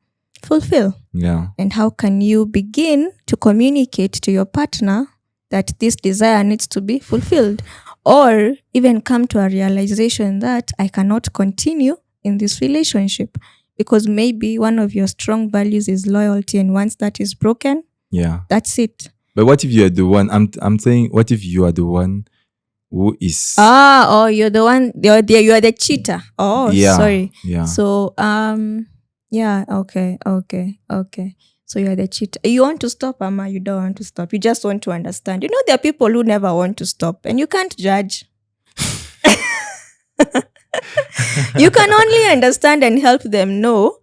S1: fulfill.
S2: Yeah.
S1: And how can you begin to communicate to your partner that this desire needs to be fulfilled? Or even come to a realization that I cannot continue in this relationship because maybe one of your strong values is loyalty, and once that is broken,
S2: yeah,
S1: that's it.
S2: But what if you are the one, I'm saying, what if you are the one who is
S1: you're the one. You are the cheater. Oh,
S2: yeah,
S1: sorry.
S2: yeah.
S1: So yeah. Okay. So you're the cheater. You want to stop, Ama? You don't want to stop. You just want to understand. You know, there are people who never want to stop, and you can't judge. You can only understand and help them know,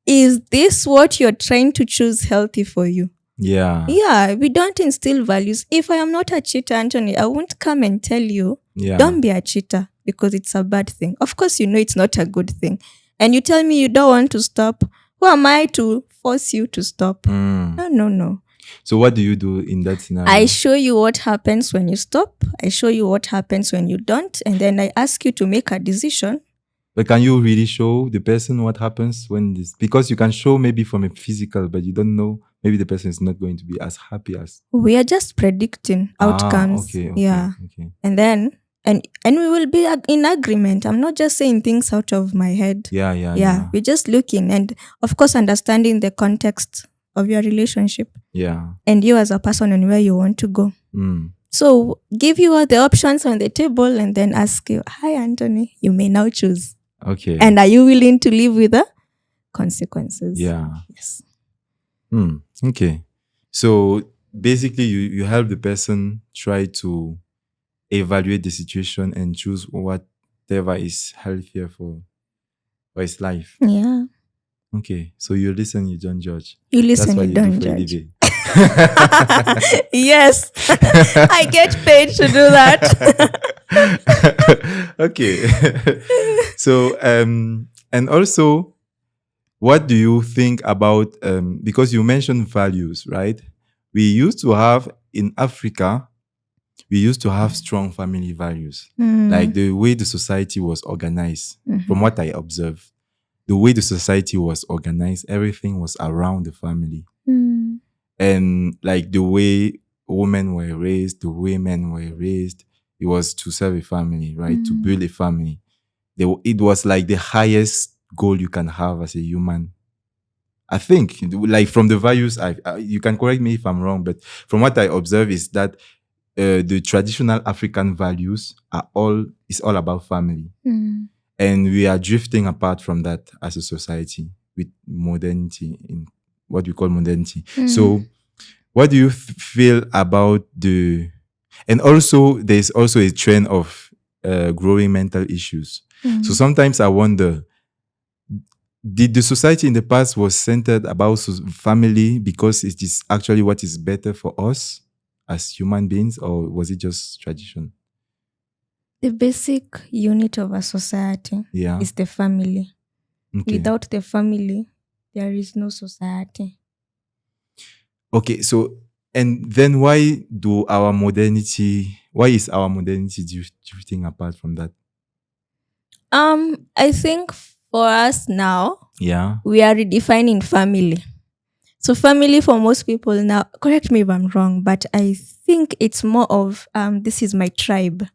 S1: is this what you're trying to choose healthy for you?
S2: Yeah.
S1: Yeah, we don't instill values. If I am not a cheater, Anthony, I won't come and tell you,
S2: Yeah.
S1: don't be a cheater, because it's a bad thing. Of course, you know it's not a good thing. And you tell me you don't want to stop. Who am I to force you to stop? No.
S2: So what do you do in that scenario?
S1: I show you what happens when you stop. I show you what happens when you don't. And then I ask you to make a decision.
S2: But can you really show the person what happens when this? Because you can show maybe from a physical, but you don't know. Maybe the person is not going to be as happy as.
S1: We are just predicting outcomes.
S2: Okay.
S1: Yeah. And then, and we will be in agreement. I'm not just saying things out of my head.
S2: Yeah.
S1: We're just looking and, of course, understanding the context of your relationship.
S2: Yeah.
S1: And you as a person and where you want to go. So give you all the options on the table and then ask you, hi, Anthony, you may now choose.
S2: Okay.
S1: And are you willing to live with the consequences?
S2: Yeah.
S1: Yes.
S2: Okay. So basically you help the person try to evaluate the situation and choose whatever is healthier for his life.
S1: Yeah.
S2: Okay. So you listen, you don't judge.
S1: You listen,
S2: That's what
S1: you don't
S2: do for a
S1: judge.
S2: living.
S1: Yes. I get paid to do that.
S2: Okay. So and also, what do you think about because you mentioned values, right? We used to have in Africa, strong family values. Like the way the society was organized. From what I observed, the way the society was organized, everything was around the family. And like the way women were raised, the way men were raised, it was to serve a family, right? To build a family. It was like the highest goal you can have as a human. I think, like from the values, you can correct me if I'm wrong, but from what I observe is that the traditional African values is all about family. And we are drifting apart from that as a society with modernity, in what we call modernity. So what do you feel about and also there's also a trend of growing mental issues. So sometimes I wonder, did the society in the past was centered about family because it is actually what is better for us as human beings, or was it just tradition?
S1: The basic unit of a society is the family. Okay. Without the family, there is no society.
S2: Okay, so and then why is our modernity drifting apart from that?
S1: I think for us now,
S2: we
S1: are redefining family. So family for most people now, correct me if I'm wrong, but I think it's more of this is my tribe.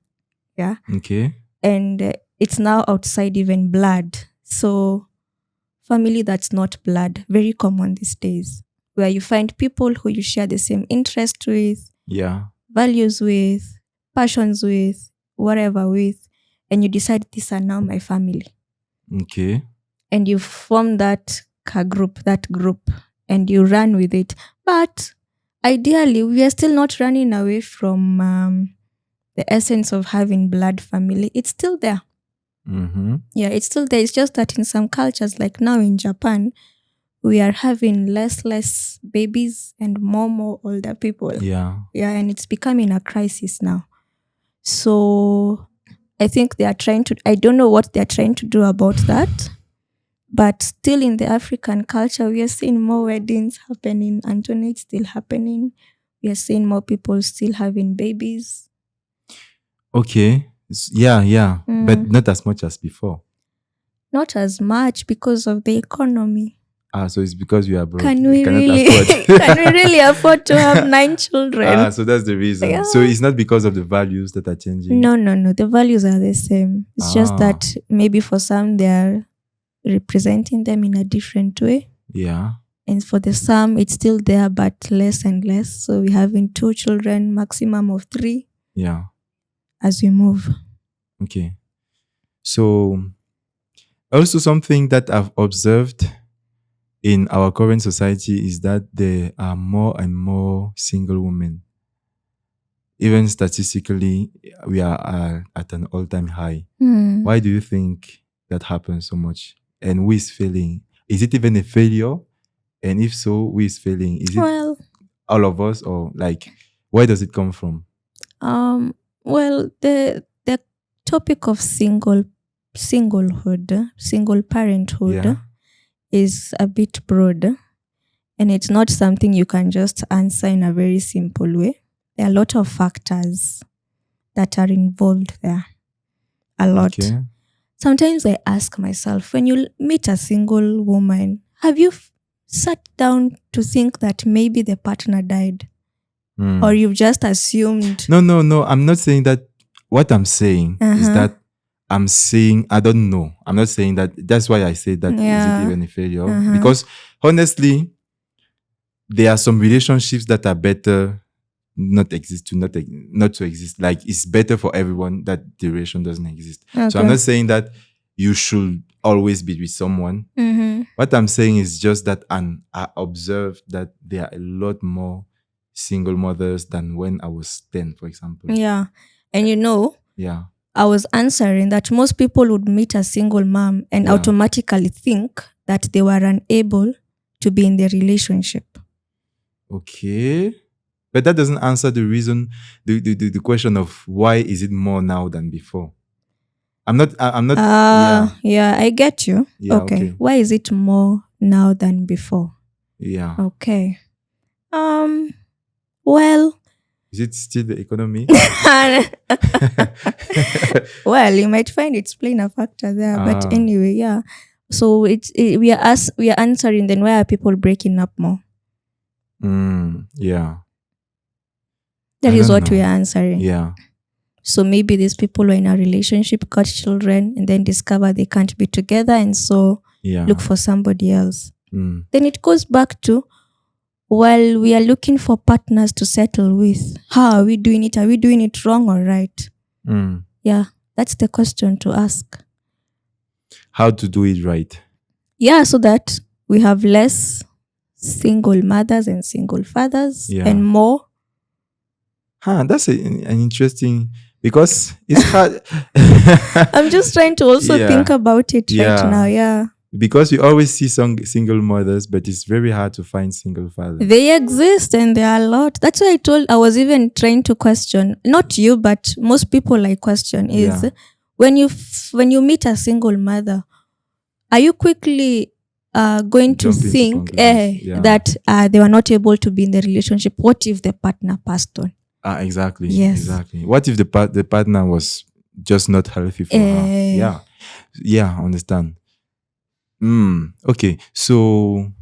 S1: Yeah.
S2: Okay.
S1: And it's now outside even blood. So family that's not blood, very common these days, where you find people who you share the same interest with, values with, passions with, whatever with, and you decide these are now my family.
S2: Okay.
S1: And you form that group, and you run with it. But ideally, we are still not running away from the essence of having blood family. It's still there. Yeah, it's still there. It's just that in some cultures, like now in Japan, we are having less babies and more older people.
S2: Yeah,
S1: and it's becoming a crisis now. So I think they are trying to, I don't know what they're trying to do about that. But still in the African culture, we are seeing more weddings happening. Anthony, it's still happening. We are seeing more people still having babies.
S2: Okay. Yeah. But not as much as before.
S1: Not as much because of the economy.
S2: So it's because we are broke.
S1: Can we really afford to have 9 children?
S2: So that's the reason. Yeah. So it's not because of the values that are changing?
S1: No. The values are the same. It's just that maybe for some they are representing them in a different way.
S2: Yeah.
S1: And for the some, it's still there, but less and less. So we're having 2 children, maximum of 3.
S2: Yeah.
S1: as we move.
S2: Okay. So also something that I've observed in our current society is that there are more and more single women. Even statistically, we are at an all-time high.
S1: Hmm.
S2: Why do you think that happens so much? And who is failing? Is it even a failure? And if so, who is failing? Is it
S1: Well,
S2: all of us, or like where does it come from?
S1: well, the topic of singlehood, single parenthood
S2: Yeah.
S1: is a bit broad, and it's not something you can just answer in a very simple way. There are a lot of factors that are involved there. A lot.
S2: Okay.
S1: Sometimes I ask myself, when you meet a single woman, have you sat down to think that maybe the partner died?
S2: Hmm.
S1: Or you've just assumed?
S2: No. I'm not saying that. What I'm saying is
S1: Uh-huh.
S2: that I'm saying I don't know. I'm not saying that. That's why I say that. Is
S1: Yeah.
S2: it even a failure?
S1: Uh-huh.
S2: Because honestly, there are some relationships that are better not to exist. Like it's better for everyone that the relation doesn't exist. So I'm
S1: Okay.
S2: not saying that you should always be with someone.
S1: Mm-hmm.
S2: What I'm saying is just that, and I observed that there are a lot more single mothers than when I was 10, for example.
S1: Yeah. And
S2: Yeah.
S1: I was answering that most people would meet a single mom and
S2: Yeah.
S1: automatically think that they were unable to be in their relationship.
S2: Okay. But that doesn't answer the reason, the question of why is it more now than before? I'm not.
S1: Yeah, I get you.
S2: Yeah,
S1: Okay.
S2: okay.
S1: Why is it more now than before?
S2: Yeah.
S1: Okay. Well,
S2: Is it still the economy?
S1: well, you might find it's playing a factor there, but anyway, yeah. So we are answering. Then why are people breaking up more?
S2: Yeah.
S1: That
S2: I
S1: is
S2: don't
S1: what we
S2: know.
S1: are answering.
S2: Yeah.
S1: So maybe these people were in a relationship, got children, and then discover they can't be together, and so
S2: Yeah.
S1: look for somebody else.
S2: Mm.
S1: Then it goes back to, well, we are looking for partners to settle with. How are we doing it? Are we doing it wrong or right?
S2: Mm.
S1: Yeah, that's the question to ask.
S2: How to do it right?
S1: Yeah, so that we have less single mothers and single fathers,
S2: Yeah.
S1: and more.
S2: That's an interesting, because it's hard.
S1: I'm just trying to also
S2: Yeah.
S1: think about it
S2: Yeah.
S1: right now. Yeah.
S2: Because you always see some single mothers, but it's very hard to find single fathers.
S1: They exist and there are a lot. That's why I was even trying to question, not you, but most people I question is,
S2: Yeah.
S1: when you meet a single mother, are you quickly going to
S2: Jump into
S1: think
S2: conclusions. Yeah.
S1: that they were not able to be in the relationship? What if the partner passed on?
S2: Exactly.
S1: Yes.
S2: Exactly. What if the partner was just not healthy for her? Yeah, I understand. Okay. So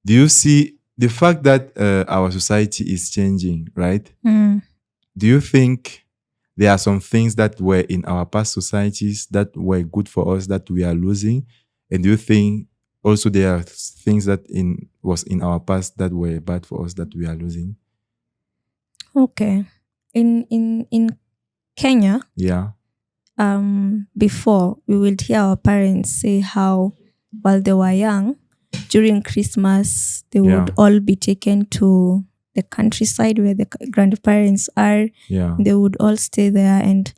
S2: do you see the fact that our society is changing, right? Do you think there are some things that were in our past societies that were good for us that we are losing? And do you think also there are things that was in our past that were bad for us that we are losing?
S1: Okay. In Kenya,
S2: Yeah.
S1: before we would hear our parents say how while they were young, during Christmas, they would all be taken to the countryside where the grandparents are.
S2: Yeah.
S1: They would all stay there and,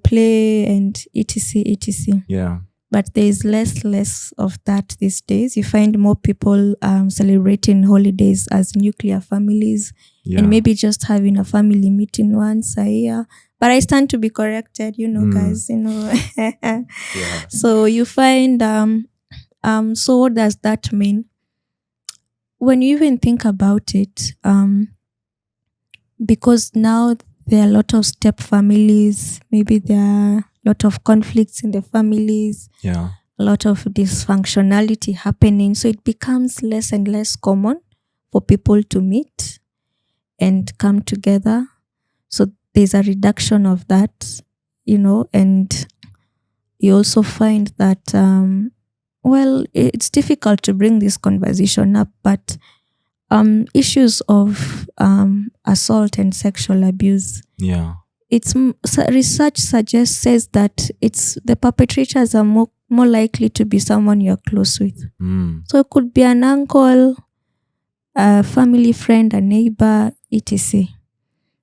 S1: play and etc.
S2: Yeah.
S1: But there is less of that these days. You find more people celebrating holidays as nuclear families, and maybe just having a family meeting once a year. But I stand to be corrected, guys,
S2: Yeah.
S1: So you find, so what does that mean? When you even think about it, because now there are a lot of step families, maybe there are a lot of conflicts in the families,
S2: Yeah.
S1: a lot of dysfunctionality happening. So it becomes less and less common for people to meet and come together. So there's a reduction of that, and you also find that, well, it's difficult to bring this conversation up, but issues of assault and sexual abuse.
S2: Yeah.
S1: Research says that it's the perpetrators are more likely to be someone you're close with. So it could be an uncle, a family friend, a neighbor, etc.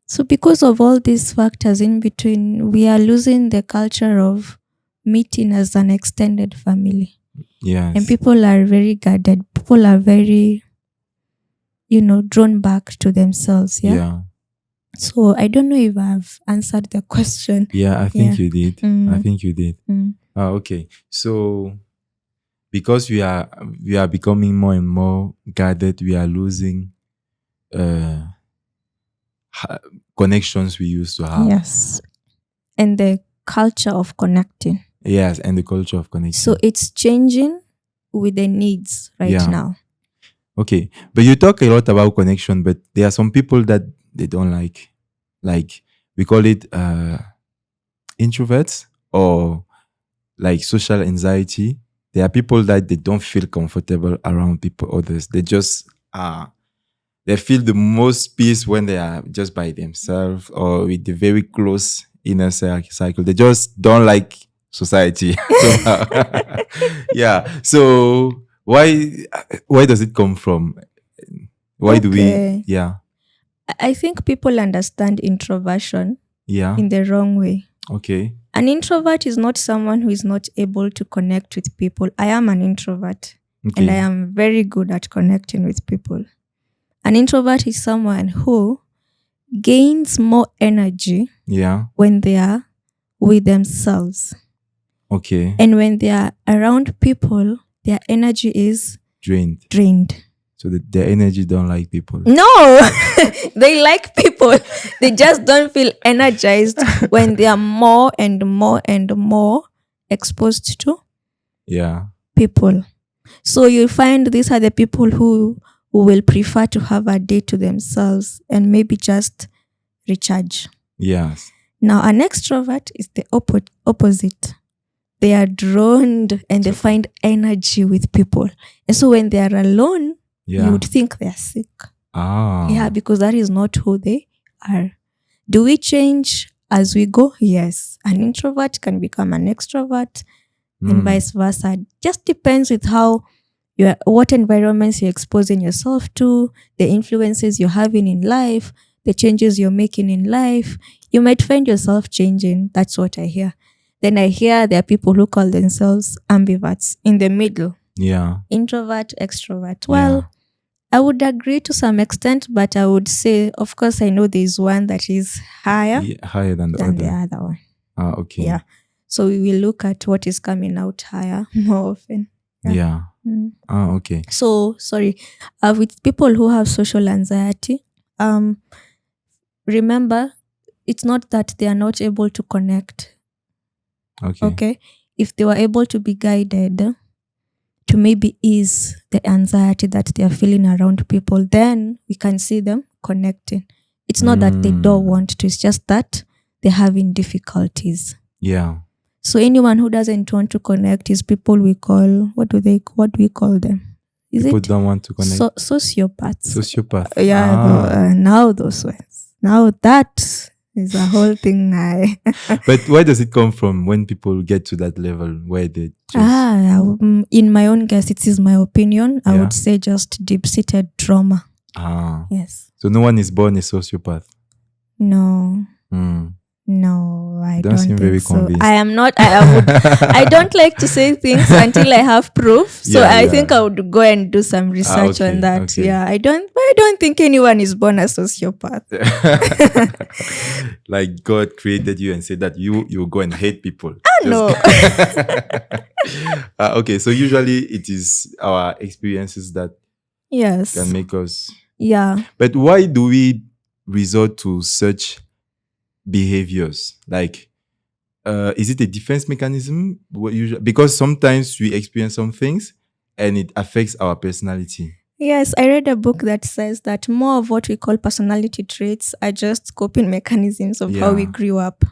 S1: So because of all these factors in between, we are losing the culture of meeting as an extended family.
S2: Yes.
S1: And people are very guarded. People are very, drawn back to themselves. Yeah. So I don't know if I've answered the question.
S2: Yeah, I think you did. I think you did. Okay. So because we are becoming more and more guarded, we are losing connections we used to have.
S1: Yes. And the culture of connecting.
S2: Yes, and the culture of connecting.
S1: So it's changing with the needs now.
S2: Okay. But you talk a lot about connection, but there are some people that they don't like. Like we call it introverts or like social anxiety. There are people that they don't feel comfortable around others. They just they feel the most peace when they are just by themselves or with the very close inner cycle. They just don't like society. Yeah. So why does it come from? Why do we? Yeah.
S1: I think people understand introversion in the wrong way.
S2: Okay.
S1: An introvert is not someone who is not able to connect with people. I am an introvert and I am very good at connecting with people. An introvert is someone who gains more energy when they are with themselves.
S2: Okay.
S1: And when they are around people, their energy is drained.
S2: So their energy don't like people.
S1: No, they like people. They just don't feel energized when they are more and more and more exposed to people. So you find these are the people who will prefer to have a day to themselves and maybe just recharge.
S2: Yes.
S1: Now, an extrovert is the opposite. They are drawn and they find energy with people. And so when they are alone, you would think they are sick. Yeah, because that is not who they are. Do we change as we go? Yes. An introvert can become an extrovert and vice versa. Just depends with what environments you're exposing yourself to, the influences you're having in life, the changes you're making in life. You might find yourself changing. That's what I hear. Then I hear there are people who call themselves ambiverts in the middle.
S2: Yeah.
S1: Introvert, extrovert. Well, I would agree to some extent, but I would say, of course, I know there's one that is higher
S2: than the
S1: other one.
S2: Okay.
S1: Yeah. So we will look at what is coming out higher more often.
S2: Yeah. Okay.
S1: So, sorry. With people who have social anxiety, remember, it's not that they are not able to connect. Okay. If they were able to be guided to maybe ease the anxiety that they are feeling around people, then we can see them connecting. It's not that they don't want to, it's just that they're having difficulties.
S2: Yeah.
S1: So anyone who doesn't want to connect is people we call, what do we call them?
S2: People don't want to connect.
S1: Sociopaths. Yeah, now those ones. Now that is a whole thing.
S2: But where does it come from when people get to that level where they just...
S1: in my own guess, it is my opinion. I would say just deep-seated trauma. Yes.
S2: So no one is born a sociopath?
S1: No. No, I don't
S2: seem
S1: think
S2: very
S1: so.
S2: convinced.
S1: I am not. I don't like to say things until I have proof. So I think I would go and do some research on that.
S2: Okay.
S1: Yeah, I don't think anyone is born a sociopath.
S2: Like God created you and said that you go and hate people.
S1: No.
S2: Okay, so usually it is our experiences that can make us.
S1: Yeah.
S2: But why do we resort to such behaviors? Like, is it a defense mechanism? Because sometimes we experience some things and it affects our personality.
S1: Yes, I read a book that says that more of what we call personality traits are just coping mechanisms of how we grew up.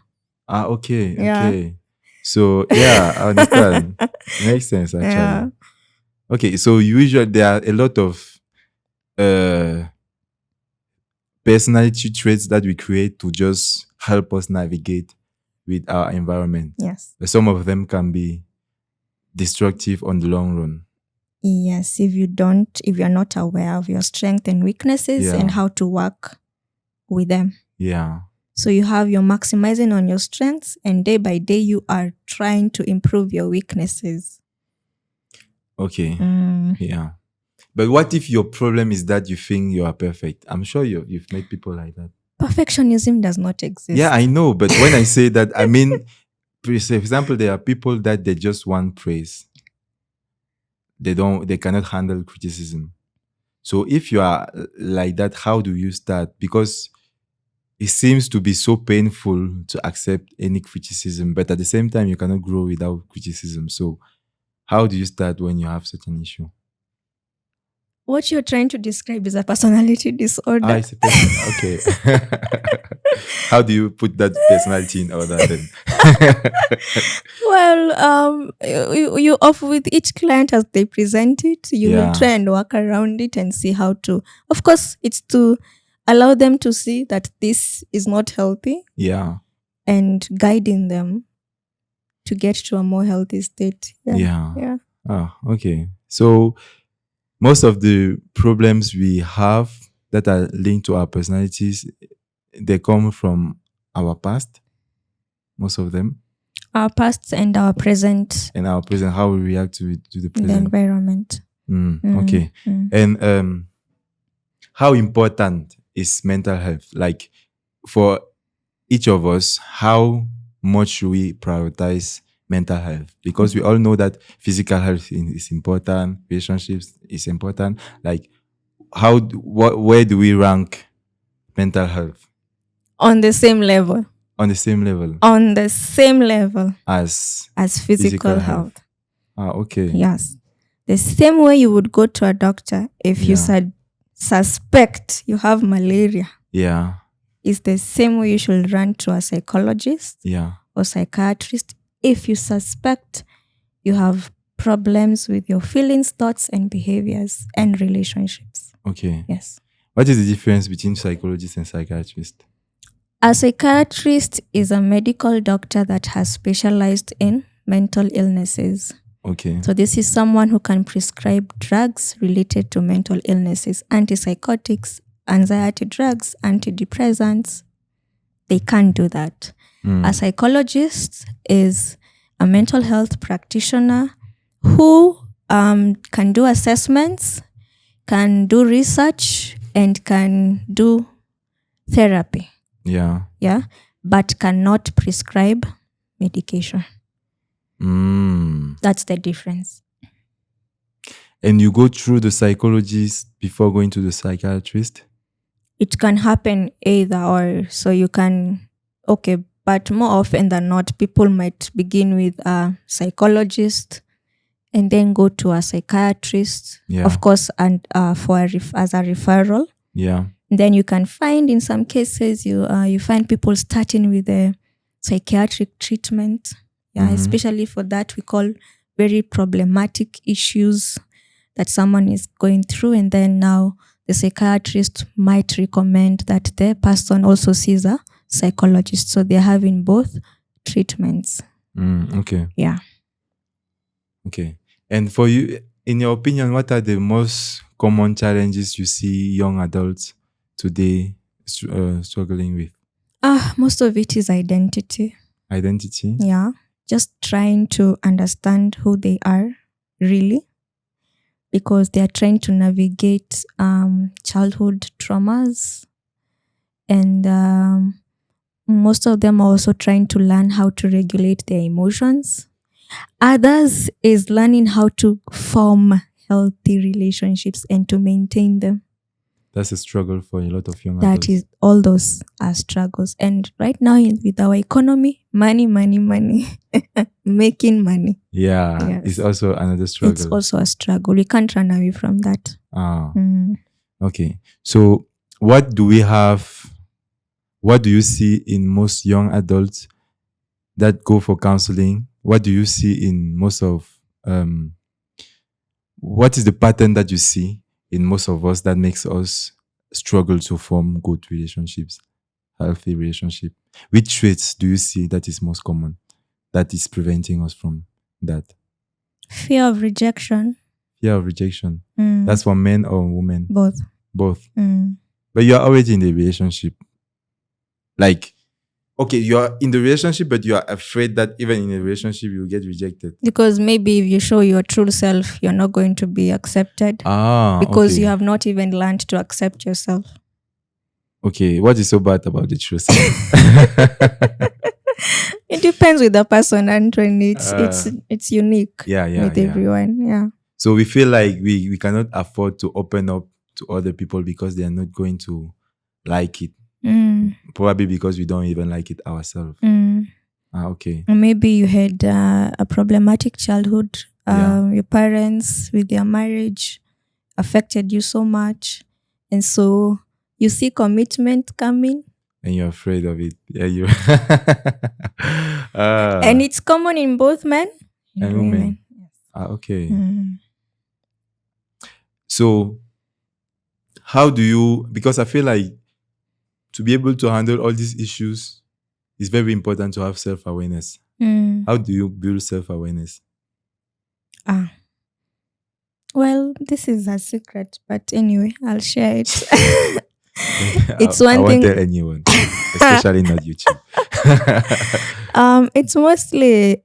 S2: Okay. Okay. So, I understand. Makes sense, actually. Yeah. Okay, so usually there are a lot of uh, personality traits that we create to just help us navigate with our environment.
S1: Yes.
S2: But some of them can be destructive on the long run.
S1: Yes, if you're not aware of your strengths and weaknesses
S2: Yeah.
S1: and how to work with them.
S2: Yeah.
S1: So you're maximizing on your strengths, and day by day you are trying to improve your weaknesses.
S2: Okay. Yeah. But what if your problem is that you think you are perfect? I'm sure you've met people like that.
S1: Perfectionism does not exist.
S2: Yeah, I know. But when I say that, I mean, for example, there are people that they just want praise. They cannot handle criticism. So if you are like that, how do you start? Because it seems to be so painful to accept any criticism, but at the same time, you cannot grow without criticism. So how do you start when you have such an issue?
S1: What you're trying to describe is a personality disorder.
S2: It's a okay. How do you put that personality in order then?
S1: Well, you off with each client as they present it. You will
S2: Yeah.
S1: try and work around it and see how to. Of course, it's to allow them to see that this is not healthy
S2: Yeah.
S1: and guiding them to get to a more healthy state.
S2: Yeah. Okay. So most of the problems we have that are linked to our personalities, they come from our past. Most of them.
S1: Our past and our present.
S2: And our present, how we react to the present.
S1: The environment.
S2: Okay. And how important is mental health? Like for each of us, how much should we prioritize mental health? Because we all know that physical health is important, relationships is important. Like where do we rank mental health?
S1: On the same level.
S2: On the same level.
S1: On the same level
S2: as
S1: physical health.
S2: Okay.
S1: Yes. The same way you would go to a doctor if you suspect you have malaria.
S2: Yeah.
S1: It's the same way you should run to a psychologist or psychiatrist if you suspect you have problems with your feelings, thoughts, and behaviors and relationships.
S2: Okay.
S1: Yes.
S2: What is the difference between psychologist and psychiatrist?
S1: A psychiatrist is a medical doctor that has specialized in mental illnesses.
S2: Okay.
S1: So this is someone who can prescribe drugs related to mental illnesses, antipsychotics, anxiety drugs, antidepressants. They can't do that. A psychologist is a mental health practitioner who can do assessments, can do research, and can do therapy.
S2: Yeah.
S1: But cannot prescribe medication. That's the difference.
S2: And you go through the psychologist before going to the psychiatrist?
S1: It can happen either or. So you can, but more often than not, people might begin with a psychologist and then go to a psychiatrist, of course, and as a referral.
S2: Yeah.
S1: Then you can find, in some cases, you find people starting with a psychiatric treatment. Especially for that we call very problematic issues that someone is going through, and then now the psychiatrist might recommend that the person also sees a psychologist. So they're having both treatments.
S2: Okay.
S1: Yeah.
S2: Okay. And for you, in your opinion, what are the most common challenges you see young adults today struggling with?
S1: Most of it is identity.
S2: Identity?
S1: Yeah. Just trying to understand who they are really, because they are trying to navigate childhood traumas, and most of them are also trying to learn how to regulate their emotions. Others is learning how to form healthy relationships and to maintain them.
S2: That's a struggle for a lot of young adults.
S1: All those are struggles. And right now with our economy, money, making money.
S2: Yeah, it's also another struggle.
S1: It's also a struggle. We can't run away from that.
S2: Okay. So what do you see in most young adults that go for counseling? What do you see in most of, what is the pattern that you see in most of us that makes us struggle to form good relationships, healthy relationship? Which traits do you see that is most common that is preventing us from that?
S1: Fear of rejection.
S2: Fear of rejection.
S1: Mm.
S2: That's for men or women?
S1: Both.
S2: Both.
S1: Mm.
S2: But you're already in the relationship. Like, okay, you're in the relationship, but you are afraid that even in a relationship, you will get rejected.
S1: Because maybe if you show your true self, you're not going to be accepted. Because
S2: Okay.
S1: you have not even learned to accept yourself.
S2: Okay, what is so bad about the truth?
S1: It depends with the person, and when it's unique
S2: Yeah,
S1: with everyone. Yeah.
S2: So we feel like we cannot afford to open up to other people because they are not going to like it. Probably because we don't even like it ourselves. Okay.
S1: Or maybe you had a problematic childhood. Your parents with their marriage affected you so much, and so you see commitment coming,
S2: and you're afraid of it. Yeah, you.
S1: and it's common in both men
S2: and women. Okay. So, how do you? Because I feel like to be able to handle all these issues, it's very important to have self-awareness. How do you build self-awareness?
S1: Well, this is a secret, but anyway, I'll share it. It's
S2: I
S1: one
S2: won't
S1: thing.
S2: tell anyone, especially not YouTube.
S1: It's mostly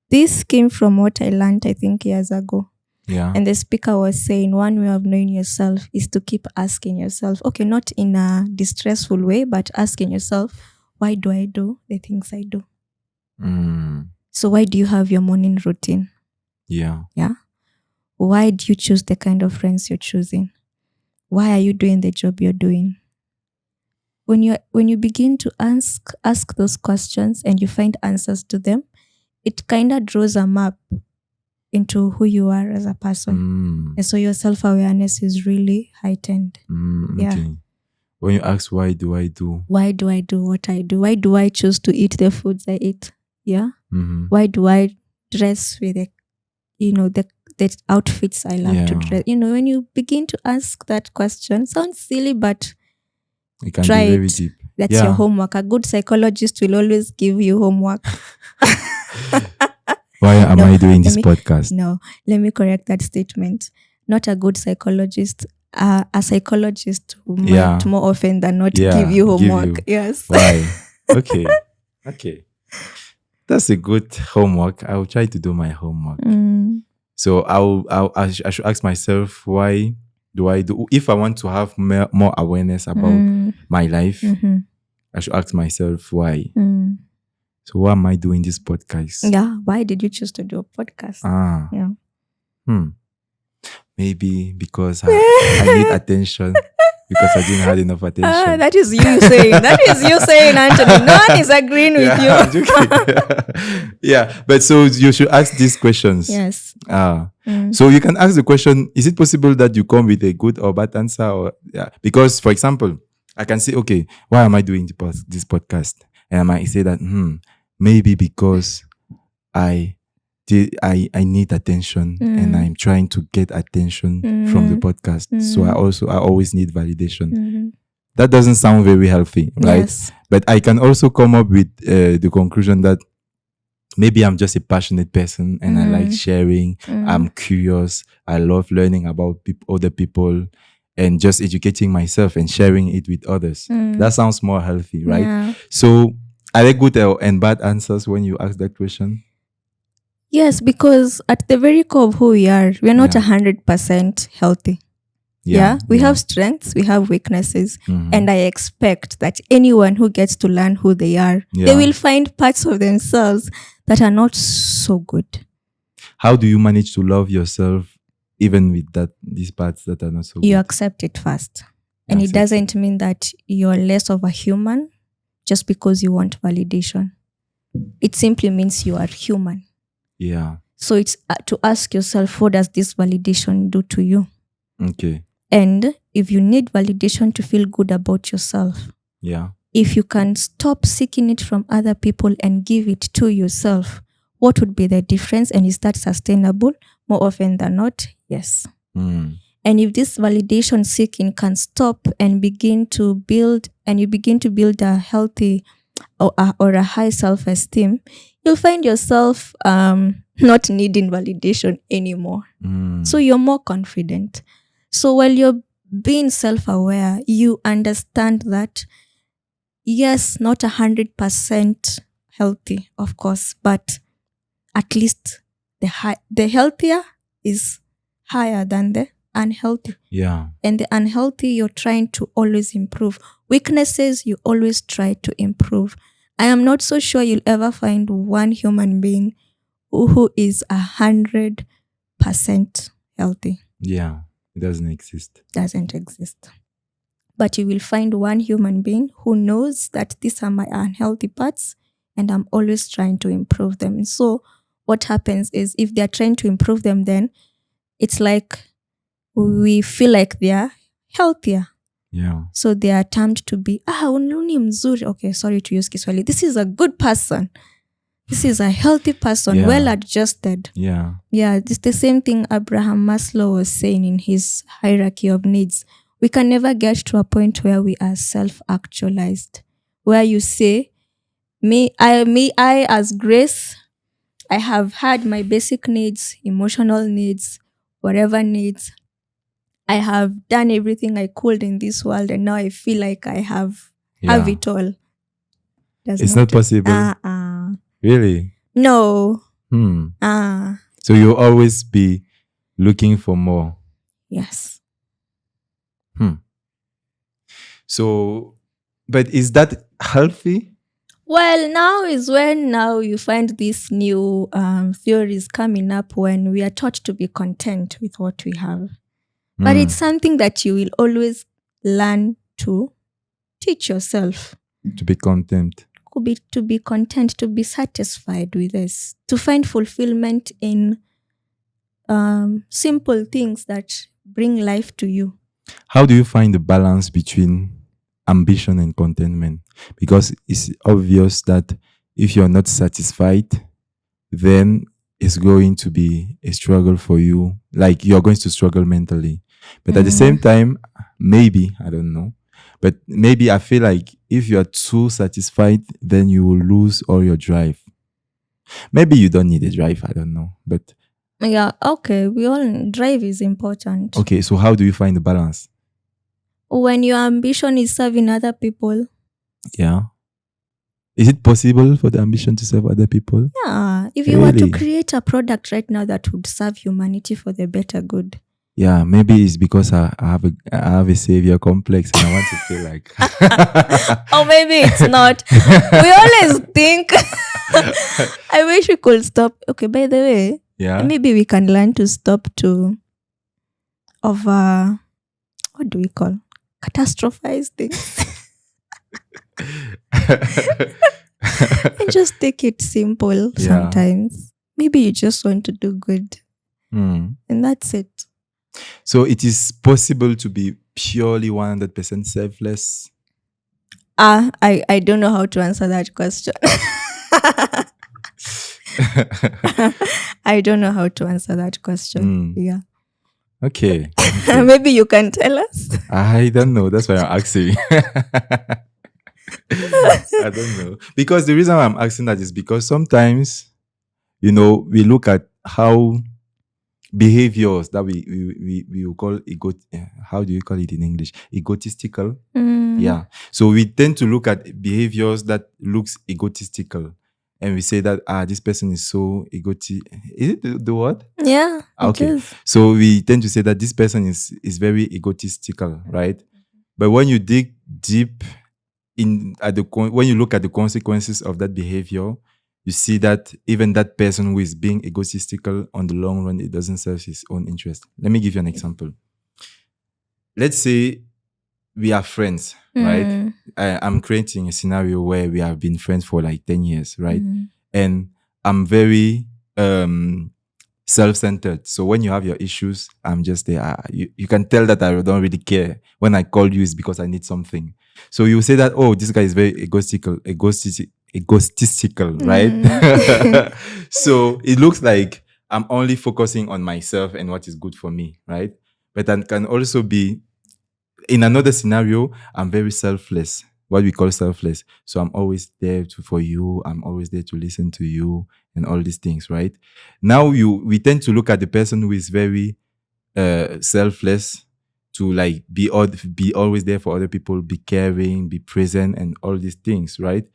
S1: this came from what I learned, I think, years ago.
S2: Yeah.
S1: And the speaker was saying one way of knowing yourself is to keep asking yourself, okay, not in a distressful way, but asking yourself, why do I do the things I do? So why do you have your morning routine?
S2: Yeah.
S1: Yeah. Why do you choose the kind of friends you're choosing? Why are you doing the job you're doing? When you begin to ask those questions and you find answers to them, it kind of draws a map into who you are as a person. And so your self-awareness is really heightened. Yeah.
S2: Okay. When you ask, why do I do?
S1: Why do I do what I do? Why do I choose to eat the foods I eat? Yeah.
S2: Mm-hmm.
S1: Why do I dress with the outfits I love to dress? When you begin to ask that question, sounds silly, but
S2: It can
S1: try
S2: be very
S1: it.
S2: deep.
S1: That's your homework. A good psychologist will always give you homework.
S2: Why am I doing this podcast?
S1: No, let me correct that statement. Not a good psychologist. A psychologist who might more often than not give you homework. Yes.
S2: Why? Okay. Okay. That's a good homework. I will try to do my homework. So I should ask myself, why do I do? If I want to have more awareness about my life, I should ask myself why. So why am I doing this podcast?
S1: Yeah. Why did you choose to do a podcast?
S2: Yeah. Maybe because I need attention. Because I didn't have enough attention.
S1: That is you saying. That is you saying, Anthony. No one is agreeing with you.
S2: Yeah. But so you should ask these questions.
S1: Yes.
S2: So you can ask the question, is it possible that you come with a good or bad answer? Or because, for example, I can say, okay, why am I doing this podcast? And I might say that, maybe because I need attention and I'm trying to get attention from the podcast. So I always need validation. That doesn't sound very healthy, right?
S1: Yes.
S2: But I can also come up with the conclusion that maybe I'm just a passionate person and I like sharing. I'm curious. I love learning about other people and just educating myself and sharing it with others. That sounds more healthy, right?
S1: Yeah.
S2: So are there good and bad answers when you ask that question?
S1: Yes, because at the very core of who we are, we're not 100% healthy. We have strengths, we have weaknesses. And I expect that anyone who gets to learn who they are, they will find parts of themselves that are not so good.
S2: How do you manage to love yourself even with these parts that are not so good?
S1: You accept it first. And it doesn't mean that you're less of a human just because you want validation. It simply means you are human.
S2: Yeah.
S1: So it's to ask yourself, what does this validation do to you?
S2: Okay.
S1: And if you need validation to feel good about yourself, if you can stop seeking it from other people and give it to yourself, what would be the difference? And is that sustainable? More often than not, Yes.
S2: Mm.
S1: And if this validation seeking can stop and begin to build, and you begin to build a healthy or a high self-esteem, you'll find yourself not needing validation anymore.
S2: Mm.
S1: So you're more confident. So while you're being self-aware, you understand that, yes, not 100% healthy, of course, but at least the healthier is higher than the unhealthy.
S2: Yeah.
S1: And the unhealthy, you're trying to always improve. Weaknesses, you always try to improve. I am not so sure you'll ever find one human being who is 100% healthy.
S2: Yeah. It doesn't exist.
S1: Doesn't exist. But you will find one human being who knows that these are my unhealthy parts and I'm always trying to improve them. And so what happens is, if they're trying to improve them, then it's like we feel like they're healthier.
S2: Yeah.
S1: So they are termed to be, ununi mzuri. Okay, sorry to use Kiswahili. This is a good person. This is a healthy person,
S2: Yeah.
S1: well adjusted.
S2: Yeah.
S1: Yeah, it's the same thing Abraham Maslow was saying in his hierarchy of needs. We can never get to a point where we are self-actualized, where you say, I as Grace, I have had my basic needs, emotional needs, whatever needs. I have done everything I could in this world, and now I feel like I have it all.
S2: It's not possible. Really?
S1: No.
S2: So you'll always be looking for more.
S1: Yes.
S2: So, but is that healthy?
S1: Well, now is when you find these new theories coming up, when we are taught to be content with what we have. But it's something that you will always learn to teach yourself.
S2: To be content.
S1: To be content, to be satisfied with this, to find fulfillment in simple things that bring life to you.
S2: How do you find the balance between ambition and contentment? Because it's obvious that if you're not satisfied, then it's going to be a struggle for you. Like, you're going to struggle mentally. But at the same time, maybe, I don't know, but maybe I feel like if you're too satisfied, then you will lose all your drive. Maybe you don't need a drive, I don't know. But
S1: yeah, okay, drive is important.
S2: Okay, so how do you find the balance?
S1: When your ambition is serving other people.
S2: Yeah. Is it possible for the ambition to serve other people?
S1: Yeah. If you were to create a product right now that would serve humanity for the better good.
S2: Yeah, maybe it's because I have a savior complex and I want to feel like.
S1: Or maybe it's not. We always think. I wish we could stop. Okay, by the way, maybe we can learn to stop what do we call? Catastrophize things. And just take it simple sometimes. Maybe you just want to do good. And that's it.
S2: So it is possible to be purely 100% selfless?
S1: I don't know how to answer that question. I don't know how to answer that question. Yeah.
S2: Okay.
S1: Maybe you can tell us.
S2: I don't know. That's why I'm asking. I don't know. Because the reason why I'm asking that is because sometimes, we look at how behaviors that we will call how do you call it in English? Egotistical. Yeah. So we tend to look at behaviors that looks egotistical. And we say that, this person is so egotistical. Is it the word?
S1: Yeah.
S2: Okay. So we tend to say that this person is very egotistical, right? But when you dig deep when you look at the consequences of that behavior, you see that even that person who is being egotistical, on the long run, it doesn't serve his own interest. Let me give you an example. Let's say we are friends, right? I'm creating a scenario where we have been friends for like 10 years, right? And I'm very self-centered. So when you have your issues, I'm just there. You can tell that I don't really care. When I call you, it's because I need something. So you say that, this guy is very egotistical, right? So it looks like I'm only focusing on myself and what is good for me, right? But I can also be in another scenario, I'm very selfless, what we call selfless. So I'm always there for you. I'm always there to listen to you and all these things, right? Now we tend to look at the person who is very selfless, to like be always there for other people, be caring, be present, and all these things, right?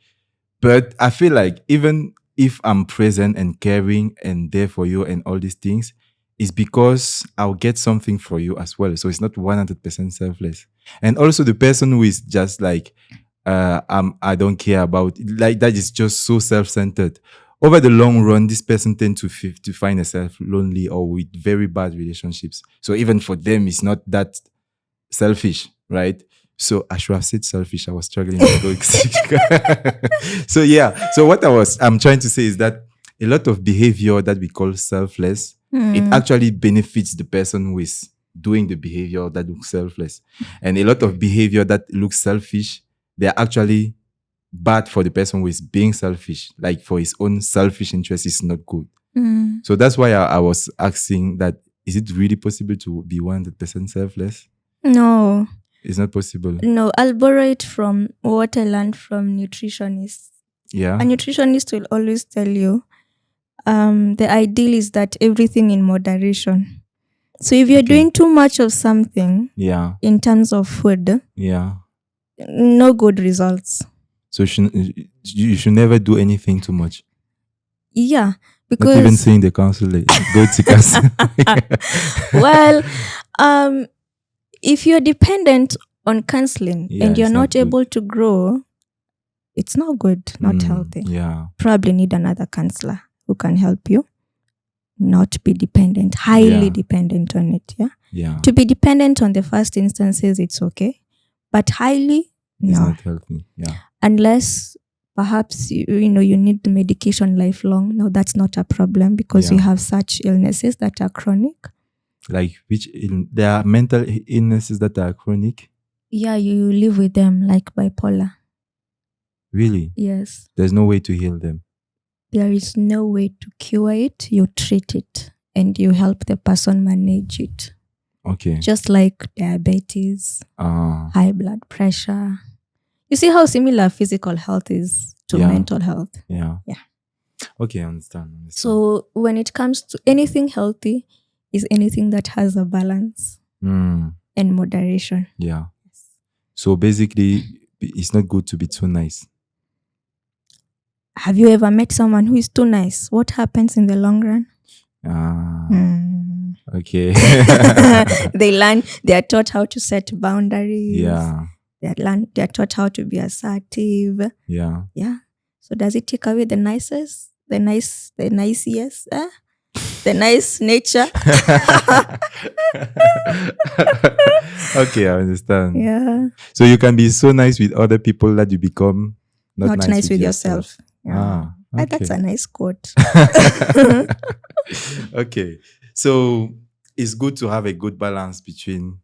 S2: But I feel like even if I'm present and caring and there for you and all these things, it's because I'll get something for you as well. So it's not 100% selfless. And also the person who is just like, I don't care about, like, that is just so self-centered. Over the long run, this person tend to find herself lonely or with very bad relationships. So even for them, it's not that selfish, right? So I should have said selfish. I was struggling with going. So yeah. So what I'm trying to say is that a lot of behavior that we call selfless, it actually benefits the person who is doing the behavior that looks selfless. And a lot of behavior that looks selfish, they're actually bad for the person who is being selfish. Like for his own selfish interest is not good. So that's why I was asking that, is it really possible to be 100% selfless?
S1: No.
S2: It's not possible.
S1: No, I'll borrow it from what I learned from nutritionists.
S2: Yeah.
S1: A nutritionist will always tell you the ideal is that everything in moderation. So if you're doing too much of something in terms of food, no good results.
S2: So you should never do anything too much.
S1: Yeah. Because
S2: not even saying the counselor, go to counselor.
S1: Well, if you're dependent on counseling and you're not able to grow, it's not good, not healthy.
S2: Yeah.
S1: Probably need another counselor who can help you not be dependent, highly dependent on it.
S2: Yeah.
S1: To be dependent on the first instances, it's okay. But highly, no.
S2: It's not healthy. Yeah. Unless
S1: perhaps you need the medication lifelong. No, that's not a problem because you have such illnesses that are chronic.
S2: Like there are mental illnesses that are chronic?
S1: Yeah, you live with them, like bipolar.
S2: Really?
S1: Yes.
S2: There's no way to heal them?
S1: There is no way to cure it. You treat it and you help the person manage it.
S2: Okay.
S1: Just like diabetes, high blood pressure. You see how similar physical health is to mental health?
S2: Yeah.
S1: Yeah.
S2: Okay, I understand.
S1: So when it comes to anything healthy, is anything that has a balance and moderation.
S2: Yeah. So basically, it's not good to be too nice.
S1: Have you ever met someone who is too nice? What happens in the long run?
S2: Okay.
S1: They are taught how to set boundaries.
S2: Yeah.
S1: They are taught how to be assertive.
S2: Yeah.
S1: Yeah. So does it take away the nicest? The nice yes? The nice nature?
S2: Okay, I understand.
S1: Yeah.
S2: So you can be so nice with other people that you become not nice with yourself.
S1: Yeah. Okay. That's a nice quote.
S2: Okay. So it's good to have a good balance between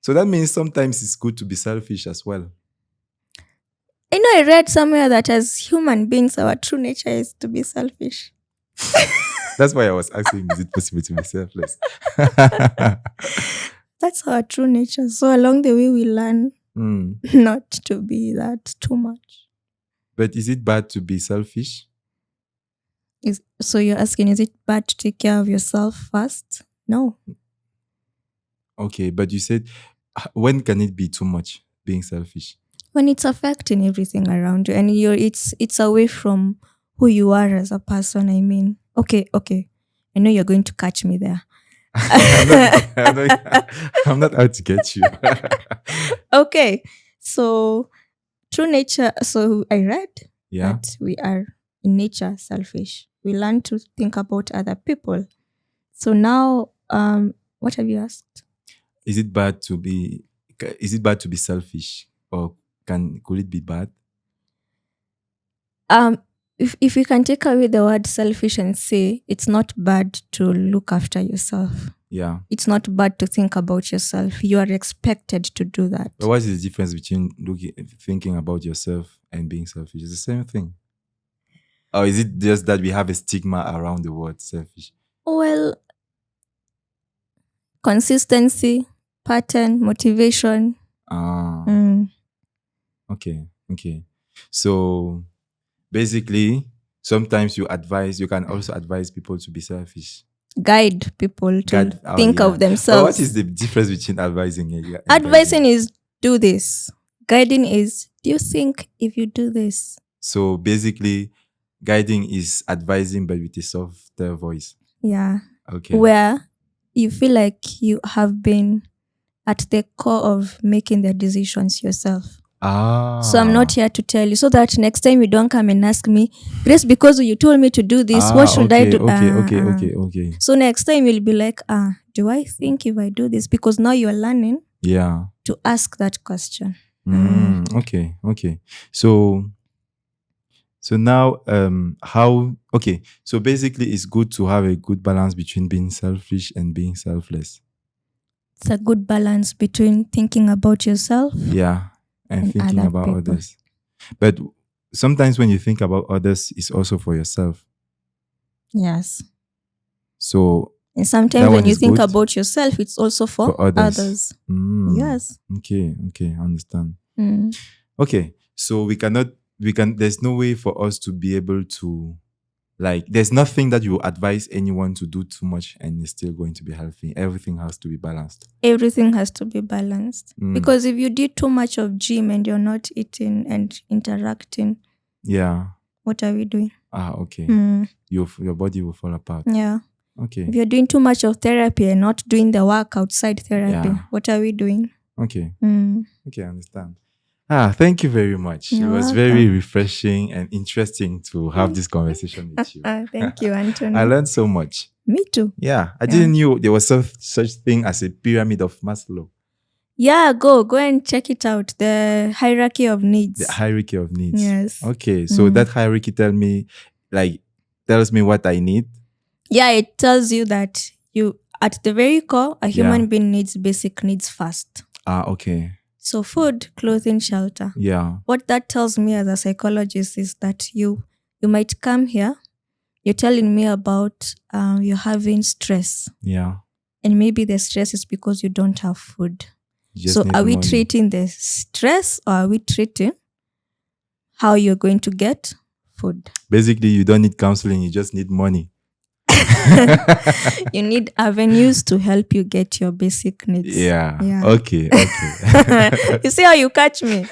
S2: so that means sometimes it's good to be selfish as well.
S1: I read somewhere that as human beings, our true nature is to be selfish.
S2: That's why I was asking, is it possible to be selfless?
S1: That's our true nature. So along the way, we learn not to be that too much.
S2: But is it bad to be selfish?
S1: So you're asking, is it bad to take care of yourself first? No.
S2: Okay, but you said, when can it be too much, being selfish?
S1: When it's affecting everything around you and it's away from who you are as a person. I mean, okay. I know you're going to catch me there.
S2: I'm not out to get you.
S1: Okay. So, true nature. So, I read that we are in nature selfish. We learn to think about other people. So now, what have you asked?
S2: Is it bad to be selfish, or could it be bad?
S1: If you can take away the word selfish and say it's not bad to look after yourself.
S2: Yeah.
S1: It's not bad to think about yourself. You are expected to do that.
S2: But what is the difference between thinking about yourself and being selfish? It's the same thing. Or is it just that we have a stigma around the word selfish?
S1: Well, consistency, pattern, motivation.
S2: Ah,
S1: Mm.
S2: okay. So basically, sometimes you can also advise people to be selfish.
S1: Guide people to think
S2: Yeah.
S1: of
S2: But
S1: themselves.
S2: what is the difference between advising and
S1: Advising
S2: guiding?
S1: is do this. Guiding is, do you think if you do this?
S2: So basically, guiding is advising, but with a softer voice.
S1: Yeah.
S2: Okay.
S1: Where you feel like you have been at the core of making the decisions yourself. So I'm not here to tell you, so that next time you don't come and ask me, Grace, because you told me to do this, what should I do?
S2: Okay.
S1: So next time you'll be like, do I think if I do this? Because now you're learning to ask that question.
S2: Okay. So now, so basically it's good to have a good balance between being selfish and being selfless.
S1: It's a good balance between thinking about yourself.
S2: Yeah. And thinking
S1: other
S2: about
S1: people.
S2: others. But sometimes when you think about others, it's also for yourself.
S1: Yes.
S2: So
S1: And sometimes
S2: that
S1: when
S2: one
S1: you
S2: is
S1: think
S2: good
S1: about yourself, it's also for others. Yes.
S2: Okay, understand.
S1: Mm.
S2: Okay, so there's no way for us to be able to, like, there's nothing that you advise anyone to do too much and it's still going to be healthy. Everything has to be balanced.
S1: Everything has to be balanced. Because if you did too much of gym and you're not eating and interacting, what are we doing?
S2: Okay. Your body will fall apart.
S1: Yeah.
S2: Okay.
S1: If you're doing too much of therapy and not doing the work outside therapy, what are we doing?
S2: Okay. Okay, I understand. Thank you very much.
S1: You're
S2: it was
S1: welcome.
S2: very refreshing and interesting to have this conversation with you.
S1: Thank you, Anthony.
S2: I learned so much.
S1: Me too.
S2: Yeah, I didn't know there was such thing as a pyramid of Maslow.
S1: Yeah, go and check it out. The hierarchy of needs.
S2: The hierarchy of needs.
S1: Yes.
S2: Okay, so that hierarchy tells me what I need.
S1: Yeah, it tells you that you, at the very core, a human being needs basic needs first.
S2: Okay.
S1: So food, clothing, shelter.
S2: Yeah.
S1: What that tells me as a psychologist is that you might come here, you're telling me about you're having stress.
S2: Yeah.
S1: And maybe the stress is because you don't have food. So are we treating the stress or are we treating how you're going to get food?
S2: Basically, you don't need counseling, you just need money.
S1: You need avenues to help you get your basic needs.
S2: Yeah. Okay.
S1: You see how you catch me?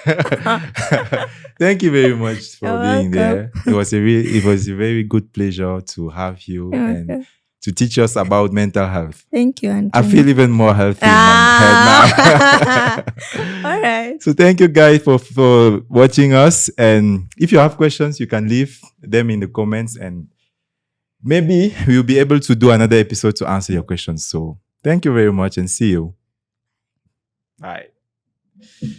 S2: Thank you very much for
S1: You're
S2: being
S1: welcome.
S2: there. It was a very good pleasure to have you and to teach us about mental health.
S1: Thank you, Anthony.
S2: I feel even more healthy in my head now.
S1: All right.
S2: So thank you guys for watching us. And if you have questions, you can leave them in the comments and maybe we'll be able to do another episode to answer your questions. So thank you very much and see you. Bye.